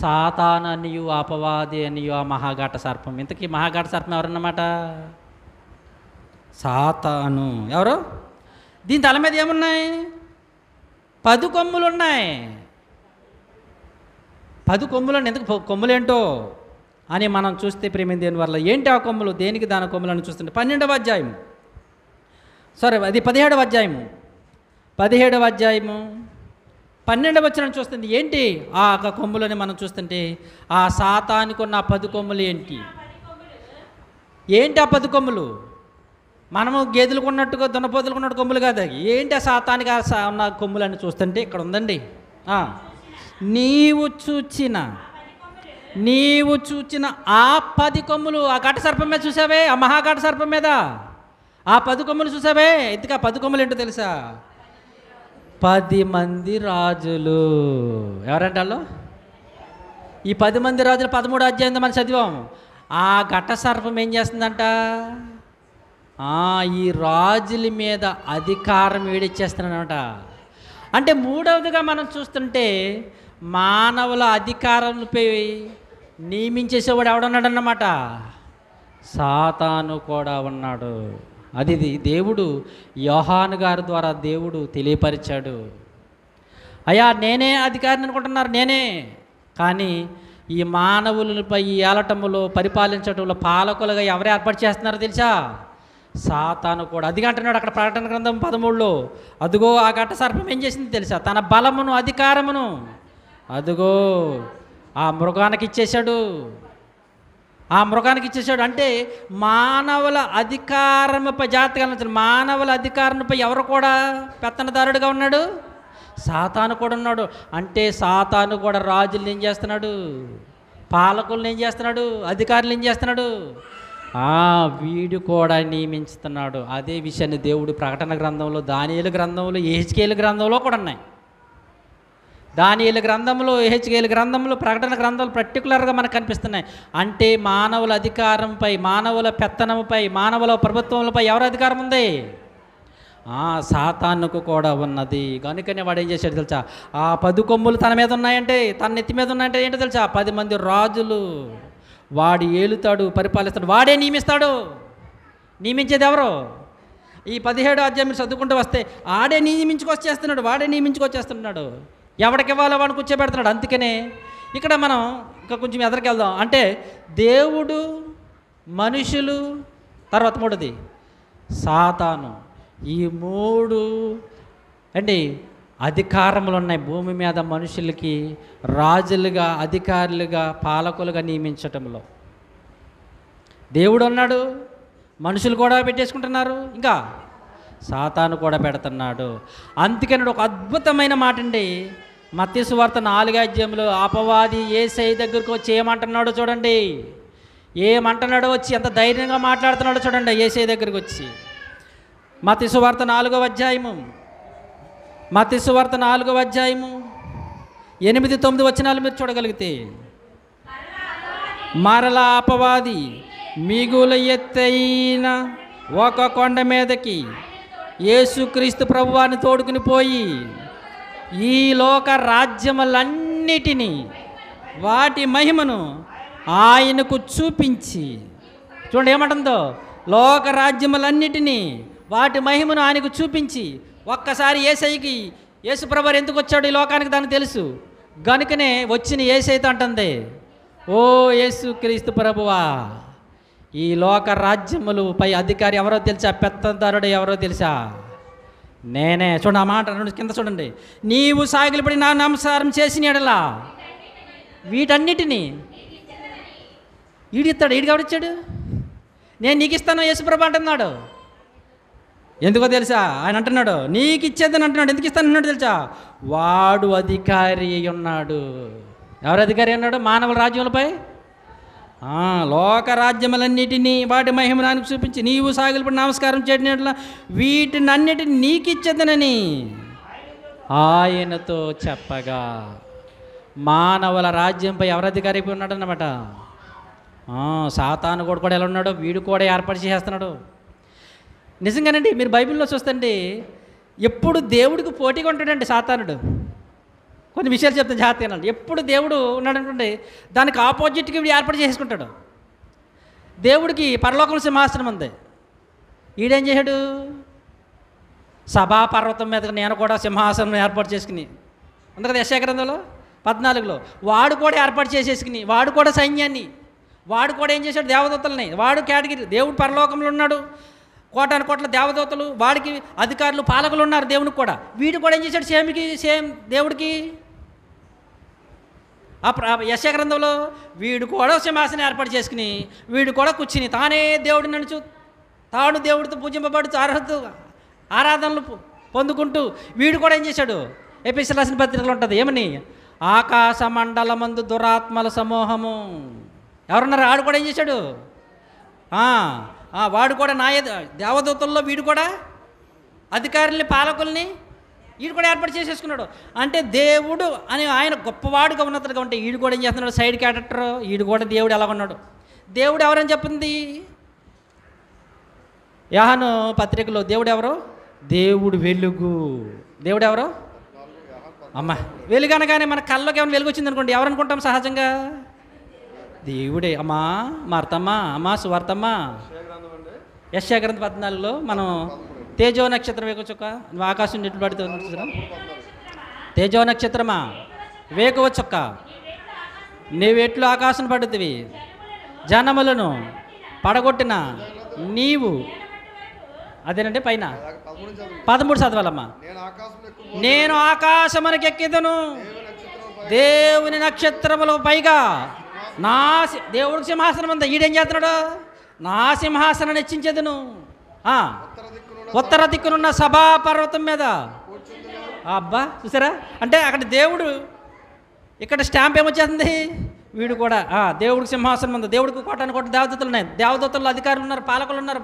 సాతాను అనియు అపవాది అనియు ఆ మహాఘట సర్పం. ఇంతకీ మహాఘట సర్పం ఎవరన్నమాట? సాతాను. ఎవరు? దీని తల మీద ఏమున్నాయి? 10 కొమ్ములు ఉన్నాయి. 10 కొమ్ములు అంటే ఎందుకు కొమ్ములేంటో అని మనం చూస్తే ప్రేమ దేని వల్ల ఏంటి ఆ కొమ్ములు, దేనికి దాని కొమ్ములు అని చూస్తుంటే 12వ అధ్యాయము, అది 17వ అధ్యాయము, 17వ అధ్యాయము 12వ వచనం చూస్తుంది. ఏంటి ఆ కొమ్ములని మనం చూస్తుంటే ఆ సాతానికి ఉన్న 10 కొమ్ములు ఏంటి? ఆ 10 కొమ్ములు? మనము గేదెలకు ఉన్నట్టుగా దున్నపోతులకు ఉన్నట్టు కొమ్ములు కాదు. ఏంటి ఆ సాతానికి ఉన్న కొమ్ములు అని చూస్తుంటే ఇక్కడ ఉందండి. నీవు చూచిన ఆ 10 కొమ్ములు ఆ ఘట సర్పం మీద చూసావే, ఆ మహాఘట సర్పం మీద ఆ 10 కొమ్ములు చూసావే. ఇంతకు ఆ 10 కొమ్ములు ఏంటో తెలుసా? 10 మంది రాజులు. ఎవరంటే వాళ్ళు? ఈ 10 మంది రాజులు 13వ అధ్యాయం మనం చదివాము. ఆ ఘట సర్పం ఏం చేస్తుందంట, ఈ రాజుల మీద అధికారం వీడిచ్చేస్తున్నాడట. అంటే మూడవదిగా మనం చూస్తుంటే మానవుల అధికారంపై నియమించేసేవాడు ఎవడున్నాడన్నమాట, సాతాను కూడా ఉన్నాడు. అది దేవుడు యోహాను గారి ద్వారా దేవుడు తెలియపరిచాడు. అయ్యా నేనే అధికారిని అనుకుంటున్నారు, నేనే. కానీ ఈ మానవులపై ఈ ఏలటములో పరిపాలించడంలో పాలకులుగా ఎవరు ఏర్పాటు చేస్తున్నారో తెలుసా, సాతాను కూడా. అది అంటున్నాడు అక్కడ ప్రకటన గ్రంథం 13లో, అదుగో ఆ ఘట సర్పం ఏం చేసింది తెలుసా, తన బలమును అధికారమును అదుగో ఆ మృగానికి ఇచ్చేశాడు. ఆ మృగానికి ఇచ్చేసాడు. అంటే మానవుల అధికారముపై, జాగ్రత్తగా మానవుల అధికారంపై ఎవరు కూడా పెత్తనదారుడుగా ఉన్నాడు, సాతాను కూడా ఉన్నాడు. అంటే సాతాను కూడా రాజులను ఏం చేస్తున్నాడు, పాలకులను ఏం చేస్తున్నాడు, అధికారులు ఏం చేస్తున్నాడు, వీడు కూడా నియమించుతున్నాడు. అదే విషయాన్ని దేవుడు ప్రకటన గ్రంథంలో, దానియేలు గ్రంథంలో, యెహెజ్కేలు గ్రంథంలో కూడా ఉన్నాయి. దానియేలు గ్రంథంలో, యెహెజ్కేలు గ్రంథంలో, ప్రకటన గ్రంథాలు పర్టికులర్గా మనకు కనిపిస్తున్నాయి. అంటే మానవుల అధికారంపై, మానవుల పెత్తనముపై, మానవుల ప్రభుత్వంపై ఎవరి అధికారం ఉంది, సాతానుకు కూడా ఉన్నది. కనుకనే వాడు ఏం చేశాడు తెలుసా, ఆ 10 కొమ్ములు తన మీద ఉన్నాయంటే, తన నెత్తి మీద ఉన్నాయంటే ఏంటో తెలుసా, 10 మంది రాజులు వాడు ఏలుతాడు, పరిపాలిస్తాడు, వాడే నియమిస్తాడు. నియమించేది ఎవరు, ఈ 17వ అధ్యాయం మీరు చదువుకుంటూ వస్తే ఆడే నియమించుకొచ్చేస్తున్నాడు, వాడే నియమించుకొచ్చేస్తున్నాడు. ఎవడికి ఇవ్వాలో వాడిని కూర్చోబెడుతున్నాడు. అందుకనే ఇక్కడ మనం ఇంకా కొంచెం ఎదరికెళ్దాం. అంటే దేవుడు, మనుషులు, తర్వాత మూడోది సాతాను, ఈ 3 అండి అధికారములు ఉన్నాయి భూమి మీద మనుషులకి, రాజులుగా, అధికారులుగా, పాలకులుగా నియమించటంలో. దేవుడు ఉన్నాడు, మనుషులు కూడా పెట్టేసుకుంటున్నారు, ఇంకా సాతాను కూడా పెడుతున్నాడు. అందుకని ఒక అద్భుతమైన మాట అండి, మత్తయి సువార్త 4వ అధ్యాయంలో అపవాది యేసయ్య దగ్గరికి వచ్చి ఏమంటున్నాడో చూడండి. ఏమంటున్నాడో వచ్చి ఎంత ధైర్యంగా మాట్లాడుతున్నాడో చూడండి యేసయ్య దగ్గరికి వచ్చి. మత్తయి సువార్త 4వ అధ్యాయము, మత్తయి సువార్త 4వ అధ్యాయము 8-9 వచనాలు మీరు చూడగలిగితే, మరలా అపవాది మిగుల ఎత్తైన ఒక కొండ మీదకి యేసుక్రీస్తు ప్రభువాన్ని తోడుకుని పోయి ఈ లోక రాజ్యములన్నిటినీ వాటి మహిమను ఆయనకు చూపించి, చూడండి ఏమంటుందో, లోక రాజ్యములన్నిటినీ వాటి మహిమను ఆయనకు చూపించి, ఒక్కసారి యేసయ్యకి, యేసు ప్రభువారు ఎందుకు వచ్చాడు ఈ లోకానికి దానికి తెలుసు గనుకనే వచ్చిన యేసయ్యతో అంటుంది, ఓ యేసుక్రీస్తు ప్రభువా, ఈ లోక రాజ్యములపై అధికారి ఎవరో తెలుసా, పెత్తందారుడు ఎవరో తెలుసా, నేనే. చూడండి ఆ మాట కింద చూడండి, నీవు సాగిలపడి నా నమస్కారం చేసిన ఎడలా వీటన్నిటినీ ఈడిస్తాడు. ఈడు ఎవరిచ్చాడు, నేను నీకు ఇస్తాను యేసుప్రభు అంటున్నాడు. ఎందుకో తెలుసా, ఆయన అంటున్నాడు నీకు ఇచ్చేదని అంటున్నాడు. ఎందుకు ఇస్తాను అన్నాడు తెలుసా, వాడు అధికారి అయి ఉన్నాడు. ఎవరు అధికారి అన్నాడు, మానవుల రాజ్యములపై, లోక రాజ్యములన్నిటినీ వాటి మహిమనానికి చూపించి నీవు సాగిలపడి నమస్కారం చేయడం వీటినన్నిటిని నీకు ఇచ్చేదనని ఆయనతో చెప్పగా, మానవుల రాజ్యంపై ఎవరు అధికారి అయిపోయి ఉన్నాడు అన్నమాట. సాతాను కూడా ఎలా ఉన్నాడో వీడు కూడా ఏర్పాటు చేసేస్తున్నాడు. నిజంగానండి మీరు బైబిల్లో చూస్తుంటే ఎప్పుడు దేవుడికి పోటీగా ఉంటాడండి సాతానుడు. కొన్ని విషయాలు చెప్తాను జాగ్రత్తగా. ఎప్పుడు దేవుడు ఉన్నాడు అనుకోండి, దానికి ఆపోజిట్గా వీడు ఏర్పాటు చేసుకుంటాడు. దేవుడికి పరలోకంలో సింహాసనం ఉంది, ఈడేం చేశాడు, సభాపర్వతం మీద నేను కూడా సింహాసనం ఏర్పాటు చేసుకుని ఉంది కదా యెషయా గ్రంథంలో 14లో, వాడు కూడా ఏర్పాటు చేసేసుకుని, వాడు కూడా సైన్యాన్ని, వాడు కూడా ఏం చేశాడు, దేవదూతల్ని, వాడు కేటగిరీ. దేవుడు పరలోకంలో ఉన్నాడు, కోటాను కోట్ల దేవదూతలు, వాడికి అధికారులు, పాలకులు ఉన్నారు దేవునికి కూడా. వీడు కూడా ఏం చేశాడు, సేమ్ దేవుడికి యెషయా గ్రంథంలో వీడు కూడా సింహాసనం ఏర్పాటు చేసుకుని, వీడు కూడా కూర్చుని తానే దేవుడిని నడుచు, తాను దేవుడితో పూజింపబడుతూ ఆరాధనలు పొందుకుంటూ వీడు కూడా ఏం చేశాడు, ఎఫెసీయులకు రాసిన పత్రికలో ఉంటుంది ఏమని, ఆకాశ మండలమందు దురాత్మల సమూహము ఎవరున్నారు, ఆడు కూడా ఏం చేశాడు, వాడు కూడా దేవదూతల్లో వీడు కూడా అధికారుల్ని, పాలకుల్ని వీడు కూడా ఏర్పాటు చేసేసుకున్నాడు. అంటే దేవుడు అని ఆయన గొప్పవాడుగా ఉన్నట్టుగా ఉంటే వీడు కూడా ఏం చేస్తున్నాడు, సైడ్ క్యారెక్టర్. వీడు కూడా దేవుడు ఎలా ఉన్నాడు, దేవుడు ఎవరని చెప్పింది? యోహాను పత్రికలో దేవుడు ఎవరు? దేవుడు వెలుగు. దేవుడు ఎవరు? అమ్మ వెలుగు అనగానే మన కళ్ళలోకి ఏమైనా వెలుగు వచ్చింది అనుకోండి, ఎవరు అనుకుంటాం సహజంగా? దేవుడే. అమ్మా మార్తమ్మా, అమ్మా సువార్తమ్మ, యెషయా గ్రంథం 14లో మనం తేజో నక్షత్రం వేగొచ్చుక నువ్వు ఆకాశం నెట్లు పడితే తేజో నక్షత్రమా వేగవచ్చుక్క నీవెట్లు ఆకాశం పడుతుంది, జనములను పడగొట్టిన నీవు. అదేనంటే పైన 13 చదవాలమ్మా. నేను ఆకాశమునకు ఎక్కిదను, దేవుని నక్షత్రములు పైగా నా దేవుడికి సింహాసనం ఉందా? ఈడేం చేస్తున్నాడు? నా సింహాసనం హెచ్చించేదను, ఉత్తర దిక్కునున్న సభా పర్వతం మీద. అబ్బా చూసారా? అంటే అక్కడ దేవుడు, ఇక్కడ స్టాంప్ ఏమొచ్చేస్తుంది? వీడు కూడా దేవుడికి సింహాసనం ఉంది, దేవుడికి కోటాను కోట దేవదూతలు ఉన్నాయి, దేవదూతల్లో అధికారులు ఉన్నారు, పాలకులు ఉన్నారు,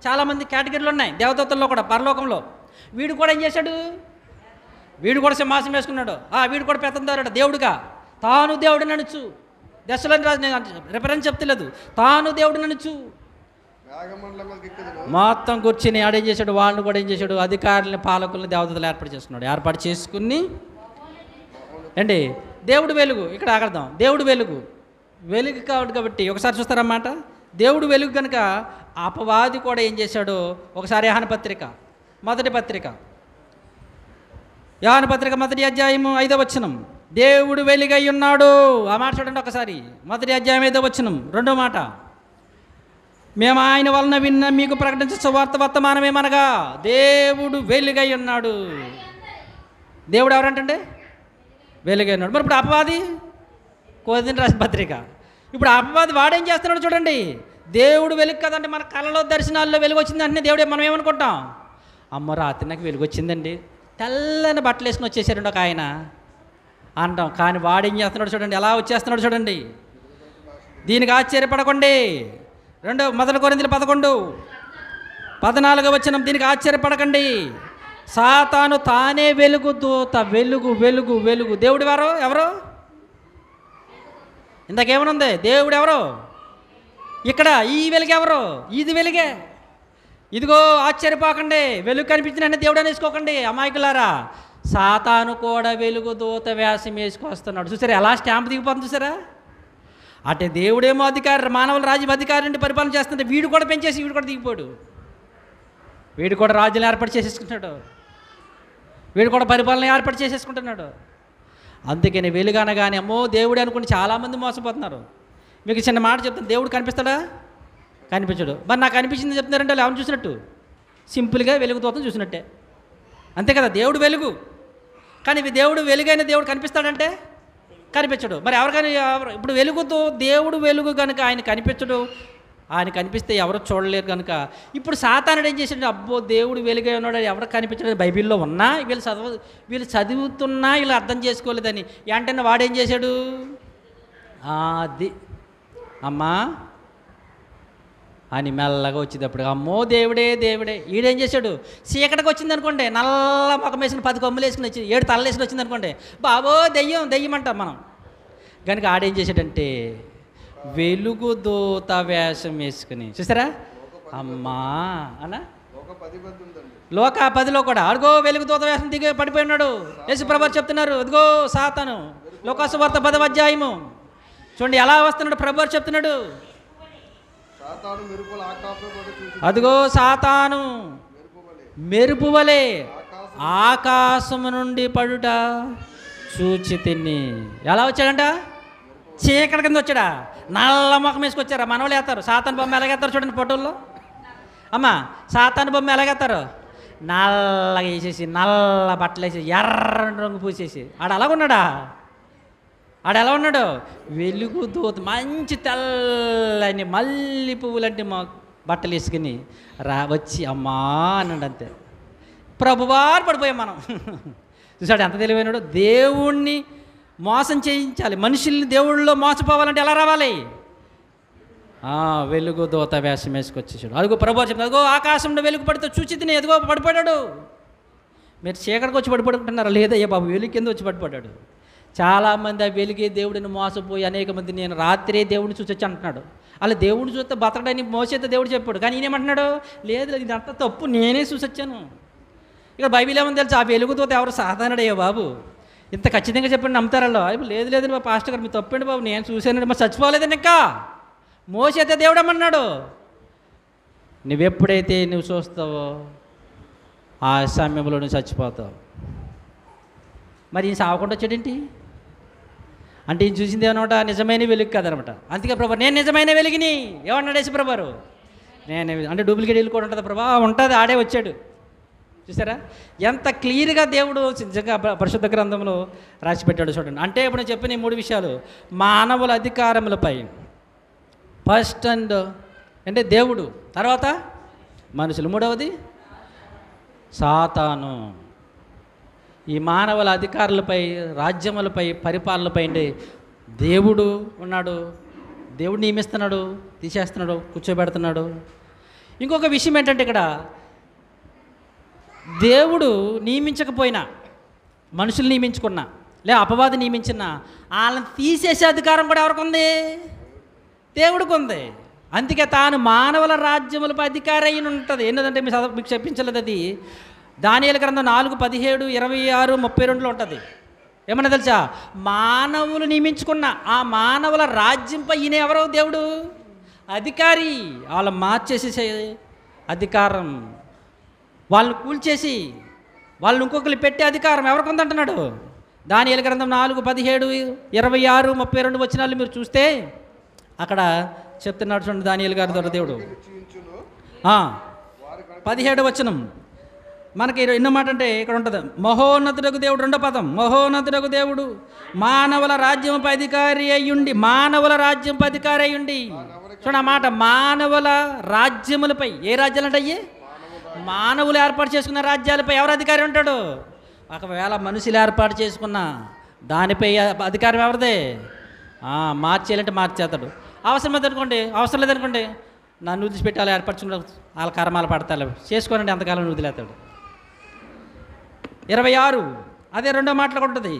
చాలామంది కేటగిరీలు ఉన్నాయి దేవదూతల్లో కూడా పరలోకంలో. వీడు కూడా ఏం చేశాడు? వీడు కూడా సింహాసనం వేసుకున్నాడు. వీడు కూడా పెత్తందారుడు దేవుడుగా. తాను దేవుడు నడుచు, దశలోని రాజు, నేను రిఫరెన్స్ చెప్తలేదు, తాను దేవుడు నడుచు మొత్తం కూర్చుని ఆడేం చేశాడు? వాళ్ళని కూడా ఏం చేశాడు? అధికారులని పాలకుల్ని దేవదూతలు ఏర్పాటు చేసుకున్నాడు. ఏర్పాటు చేసుకుని అండి దేవుడు వెలుగు. ఇక్కడ ఆగడదాం. దేవుడు వెలుగు, వెలుగు కాబట్టి ఒకసారి చూస్తారన్నమాట. దేవుడు వెలుగు కనుక అపవాది కూడా ఏం చేశాడు? ఒకసారి యోహాను పత్రిక మొదటి పత్రిక, యోహాను పత్రిక 1వ అధ్యాయము 5వ వచనం, దేవుడు వెలుగై ఉన్నాడు. ఆ మాట చూడండి ఒకసారి. 1వ అధ్యాయం 5వ వచనం, 2వ మాట, మేము ఆయన వలన విన్న మీకు ప్రకటించే సువార్త వర్తమానమేమనగా దేవుడు వెలుగై ఉన్నాడు. దేవుడు ఎవరంటే వెలుగై ఉన్నాడు. మరి ఇప్పుడు అపవాది కొరింథీయులకు రాసిన పత్రిక, ఇప్పుడు అపవాది వాడేం చేస్తున్నాడు చూడండి. దేవుడు వెలుగు కదండి, మన కళలో దర్శనాల్లో వెలుగు వచ్చిందంటే దేవుడే మనం ఏమనుకుంటాం? అమ్మ రాత్రి నాకు వెలుగు వచ్చిందండి, తెల్లని బట్టలు వేసుకుని వచ్చేసారండి ఒక ఆయన అంటాం. కానీ వాడేం చేస్తున్నాడు చూడండి, ఎలా వచ్చేస్తున్నాడు చూడండి. దీనికి ఆశ్చర్యపడకండి. 1 కొరింథీయులు 11:14 వచనం, దీనికి ఆశ్చర్యపడకండి, సాతాను తానే వెలుగు దూత. వెలుగు వెలుగు వెలుగు. దేవుడు ఎవరు? ఇందాకేమనుంది? దేవుడు ఎవరు? ఇక్కడ ఈ వెలుగు ఎవరు? ఇది వెలుగే. ఇదిగో ఆశ్చర్యపోకండి, వెలుగు కనిపించినట్టు దేవుడు అనేసుకోకండి అమాయకులారా. సాతాను కూడా వెలుగు దూత వేషం వేసుకొస్తున్నాడు. చూసారా ఎలా స్టాంప్ దిగిపోతుంది? చూసారా? అంటే దేవుడేమో అధికారి, మానవుల రాజ్యం అధికారి నుండి పరిపాలన చేస్తుంటే వీడు కూడా పెంచేసి వీడు కూడా దిగిపోడు. వీడు కూడా రాజ్యాలు ఏర్పాటు చేసేసుకుంటున్నాడు, వీడు కూడా పరిపాలన ఏర్పాటు చేసేసుకుంటున్నాడు. అందుకని వెలుగు అనగానే అమ్మో దేవుడే అనుకుని చాలామంది మోసపోతున్నారు. మీకు చిన్న మాట చెప్తాను, దేవుడు కనిపిస్తాడా? కనిపించడు. మరి నాకు అనిపించింది చెప్తున్నారంటే ఎవరిని చూసినట్టు? సింపుల్గా వెలుగు దూతం చూసినట్టే, అంతే కదా. దేవుడు వెలుగు, కానీ దేవుడు వెలుగైన దేవుడు కనిపిస్తాడంటే కనిపించడు. మరి ఎవరికైనా ఇప్పుడు వెలుగుతో దేవుడు వెలుగు కనుక ఆయన కనిపించడు, ఆయన కనిపిస్తే ఎవరు చూడలేరు కనుక ఇప్పుడు సాతానుడు ఏం చేశాడు? అబ్బో దేవుడు వెలుగై ఉన్నాడు, ఎవరు కనిపించలేదు, బైబిల్లో ఉన్నా వీళ్ళు చదువుతున్నా వీళ్ళు అర్థం చేసుకోలేదని వెంటనే వాడేం చేశాడు? అది అమ్మా అని మెల్లగా వచ్చేటప్పుడు అమ్మో దేవుడే దేవుడే. ఈడేం చేశాడు? చీకటికి వచ్చింది అనుకోండి, నల్ల ముఖం వేసిన 10 కొమ్ములు వేసుకుని వచ్చి 7 తలలు వేసుకుని వచ్చింది అనుకోండి, బాబో దెయ్యం దెయ్యం అంటాం మనం. కనుక ఆడేం చేశాడంటే వెలుగు దూత వేషం వేసుకుని, చూసారా అమ్మా అన్న లోక 10లో కూడా అదిగో వెలుగు దూత వేషం దిగి పడిపోయినాడు. యేసు ప్రభువు చెప్తున్నారు, అదిగో సాతాను. లోకాసు వార్త 10వ అధ్యాయము చూడండి ఎలా వస్తున్నాడు. ప్రభువు చెప్తున్నాడు, అదిగో సాతాను మెరుపువలే ఆకాశము నుండి పడుట చూచి తిని. ఎలా వచ్చాడంట? చీకటి కింద వచ్చాడా? నల్ల ముఖం వేసుకొచ్చారా? మనవాళ్ళు వేస్తారు. సాతాను బొమ్మ ఎలాగేస్తారు చూడండి ఫోటోల్లో. అమ్మ సాతాను బొమ్మ ఎలాగేస్తారు? నల్లగా వేసేసి, నల్ల బట్టలు వేసి, ఎర్ర రంగు పూసేసి. అలాగున్నాడా? ఆడ ఎలా ఉన్నాడు? వెలుగు దూత, మంచి తెల్లని మల్లి పువ్వులంటే మా బట్టలు వేసుకుని వచ్చి అమ్మా అన్నాడు. అంతే ప్రభువారు పడిపోయాం మనం. చూసాడు ఎంత తెలివైనాడు. దేవుణ్ణి మోసం చేయించాలి, మనుషుల్ని దేవుళ్ళలో మోసపోవాలంటే ఎలా రావాలి? వెలుగు దూత వేషం వేసుకొచ్చేసాడు. అదిగో ప్రభువారు చెప్తాడు, అదిగో ఆకాశంలో వెలుగు పడితే చూచి తిని ఎదుగో పడిపోయాడు. మీరు చీకటికి వచ్చి పడిపడుకుంటున్నారా? లేదయ్యా బాబు వెలుగు కింద వచ్చి పడిపోయాడు. చాలామంది ఆ వెలిగే దేవుడిని మోసపోయి అనేక మంది నేను రాత్రే దేవుడిని చూసొచ్చి అంటున్నాడు. అలా దేవుడిని చూస్తే బతకడానికి మోసేస్తే దేవుడు చెప్పాడు. కానీ ఈయనేమంటున్నాడు, లేదు లేదు ఇదంతా తప్పు, నేనే చూసొచ్చాను. ఇక్కడ బైబిల్ ఏమని తెలుసు, ఆ వెలుగుతో ఎవరు సాధారణయ్యా బాబు, ఇంత ఖచ్చితంగా చెప్పండి నమ్ముతారల్లో. లేదు లేదు మా పాస్టర్ గారు, మీరు తప్పండి బాబు, నేను చూశానండి, మరి చచ్చిపోలేదండి ఇంకా. మోసైతే దేవుడు ఏమన్నాడు, నువ్వెప్పుడైతే నువ్వు చూస్తావో ఆ సమయంలో నువ్వు చచ్చిపోతావు. మరి ఈయన సావకుండా వచ్చాడేంటి అంటే ఈయన చూసింది ఏమన్నమాట, నిజమైన వెలుగు కదనమాట. అందుకే ప్రభా నేను నిజమైన వెలుగుని ఏమన్నాడు యేసు ప్రభారు, నేను అంటే డూప్లికేట్ వెలుగు కూడా ఉంటుంది ప్రభా, ఉంటుంది, ఆడే వచ్చాడు. చూసారా ఎంత క్లియర్గా దేవుడు నిజంగా పరిశుద్ధ గ్రంథంలో రాసిపెట్టాడు చూడండి. అంటే ఇప్పుడు నేను చెప్పిన ఈ 3 విషయాలు మానవుల అధికారములపై, ఫస్ట్ అండ్ అంటే దేవుడు, తర్వాత మనుషులు, మూడవది సాతాను. ఈ మానవుల అధికారులపై, రాజ్యములపై, పరిపాలనపై దేవుడు ఉన్నాడు. దేవుడు నియమిస్తున్నాడు, తీసేస్తున్నాడు, కూర్చోబెడుతున్నాడు. ఇంకొక విషయం ఏంటంటే ఇక్కడ దేవుడు నియమించకపోయినా, మనుషులు నియమించుకున్నా, లే అపవాది నియమించినా, వాళ్ళని తీసేసే అధికారం కూడా ఎవరికి ఉంది, దేవుడికి ఉంది. అందుకే తాను మానవుల రాజ్యములపై అధికారి అయిన ఉంటుంది. ఏంటంటే మీకు చెప్పించలేదు, అది దానియేలు గ్రంథం 4:17, 26, 32 ఉంటుంది. ఏమన్నా తెలుసా, మానవులు నియమించుకున్న ఆ మానవుల రాజ్యంపై ఈయన ఎవరో దేవుడు అధికారి. వాళ్ళ మార్చేసే అధికారం, వాళ్ళని కూల్చేసి వాళ్ళని ఇంకొకరు పెట్టే అధికారం ఎవరికి ఉందంటున్నాడు. దానియేలు గ్రంథం 4:17, 26, 32 వచనాలు మీరు చూస్తే అక్కడ చెప్తున్నాడు చూడండి. దానియేలు గారి ద్వారా దేవుడు 17వ వచనం మనకి ఎన్నో మాట అంటే ఇక్కడ ఉంటుంది, మహోన్నతుడకు దేవుడు, 2వ పదం, మహోన్నతుడకు దేవుడు మానవుల రాజ్యంపై అధికారి అయ్యుండి, మానవుల రాజ్యంపై అధికారి అయ్యుండి. చూడండి ఆ మాట, మానవుల రాజ్యములపై. ఏ రాజ్యాలు అంటే అయ్యి మానవులు ఏర్పాటు చేసుకున్న రాజ్యాలపై ఎవరు అధికారి ఉంటాడు. ఒకవేళ మనుషులు ఏర్పాటు చేసుకున్న దానిపై అధికారం ఎవరిదే, మార్చేయాలంటే మార్చేస్తాడు. అవసరం లేదనుకోండి, అవసరం లేదనుకోండి, నన్ను వదిలిపెట్టి అలా ఏర్పరచుకున్న వాళ్ళ కర్మాలు పడతారు, చేసుకోనండి అంతకాలం వదిలేస్తాడు. 26 అదే 2వ మాటలో ఉంటుంది,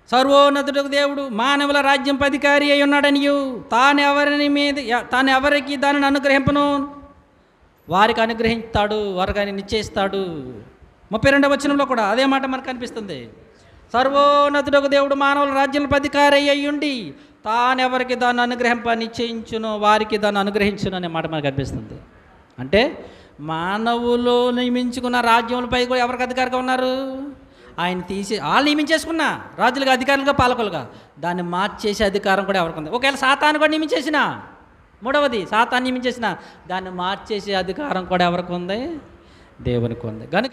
సర్వోన్నతుడకు దేవుడు మానవుల రాజ్యం అధికారి అయి ఉన్నాడనియు, తాను ఎవరికి దానిని అనుగ్రహింపను వారికి అనుగ్రహిస్తాడు, వారికి ఆయన నిశ్చయిస్తాడు. 32వ వచనంలో కూడా అదే మాట మనకు కనిపిస్తుంది, సర్వోన్నతుడకు దేవుడు మానవుల రాజ్యం అధికారి అయ్యుండి తాను ఎవరికి దాన్ని అనుగ్రహింప నిశ్చయించును వారికి దాన్ని అనుగ్రహించును అనే మాట మనకు కనిపిస్తుంది. అంటే మానవులు నియమించుకున్న రాజ్యములపై కూడా ఎవరికి అధికారిగా ఉన్నారు, ఆయన తీసి వాళ్ళు నియమించేసుకున్న రాజులుగా, అధికారులుగా, పాలకులుగా, దాన్ని మార్చేసే అధికారం కూడా ఎవరికి ఉంది. ఒకవేళ సాతాను కూడా నియమించేసిన, మూడవది సాతాను నియమించేసిన, దాన్ని మార్చేసే అధికారం కూడా ఎవరికి ఉంది, దేవునికి ఉంది. కనుక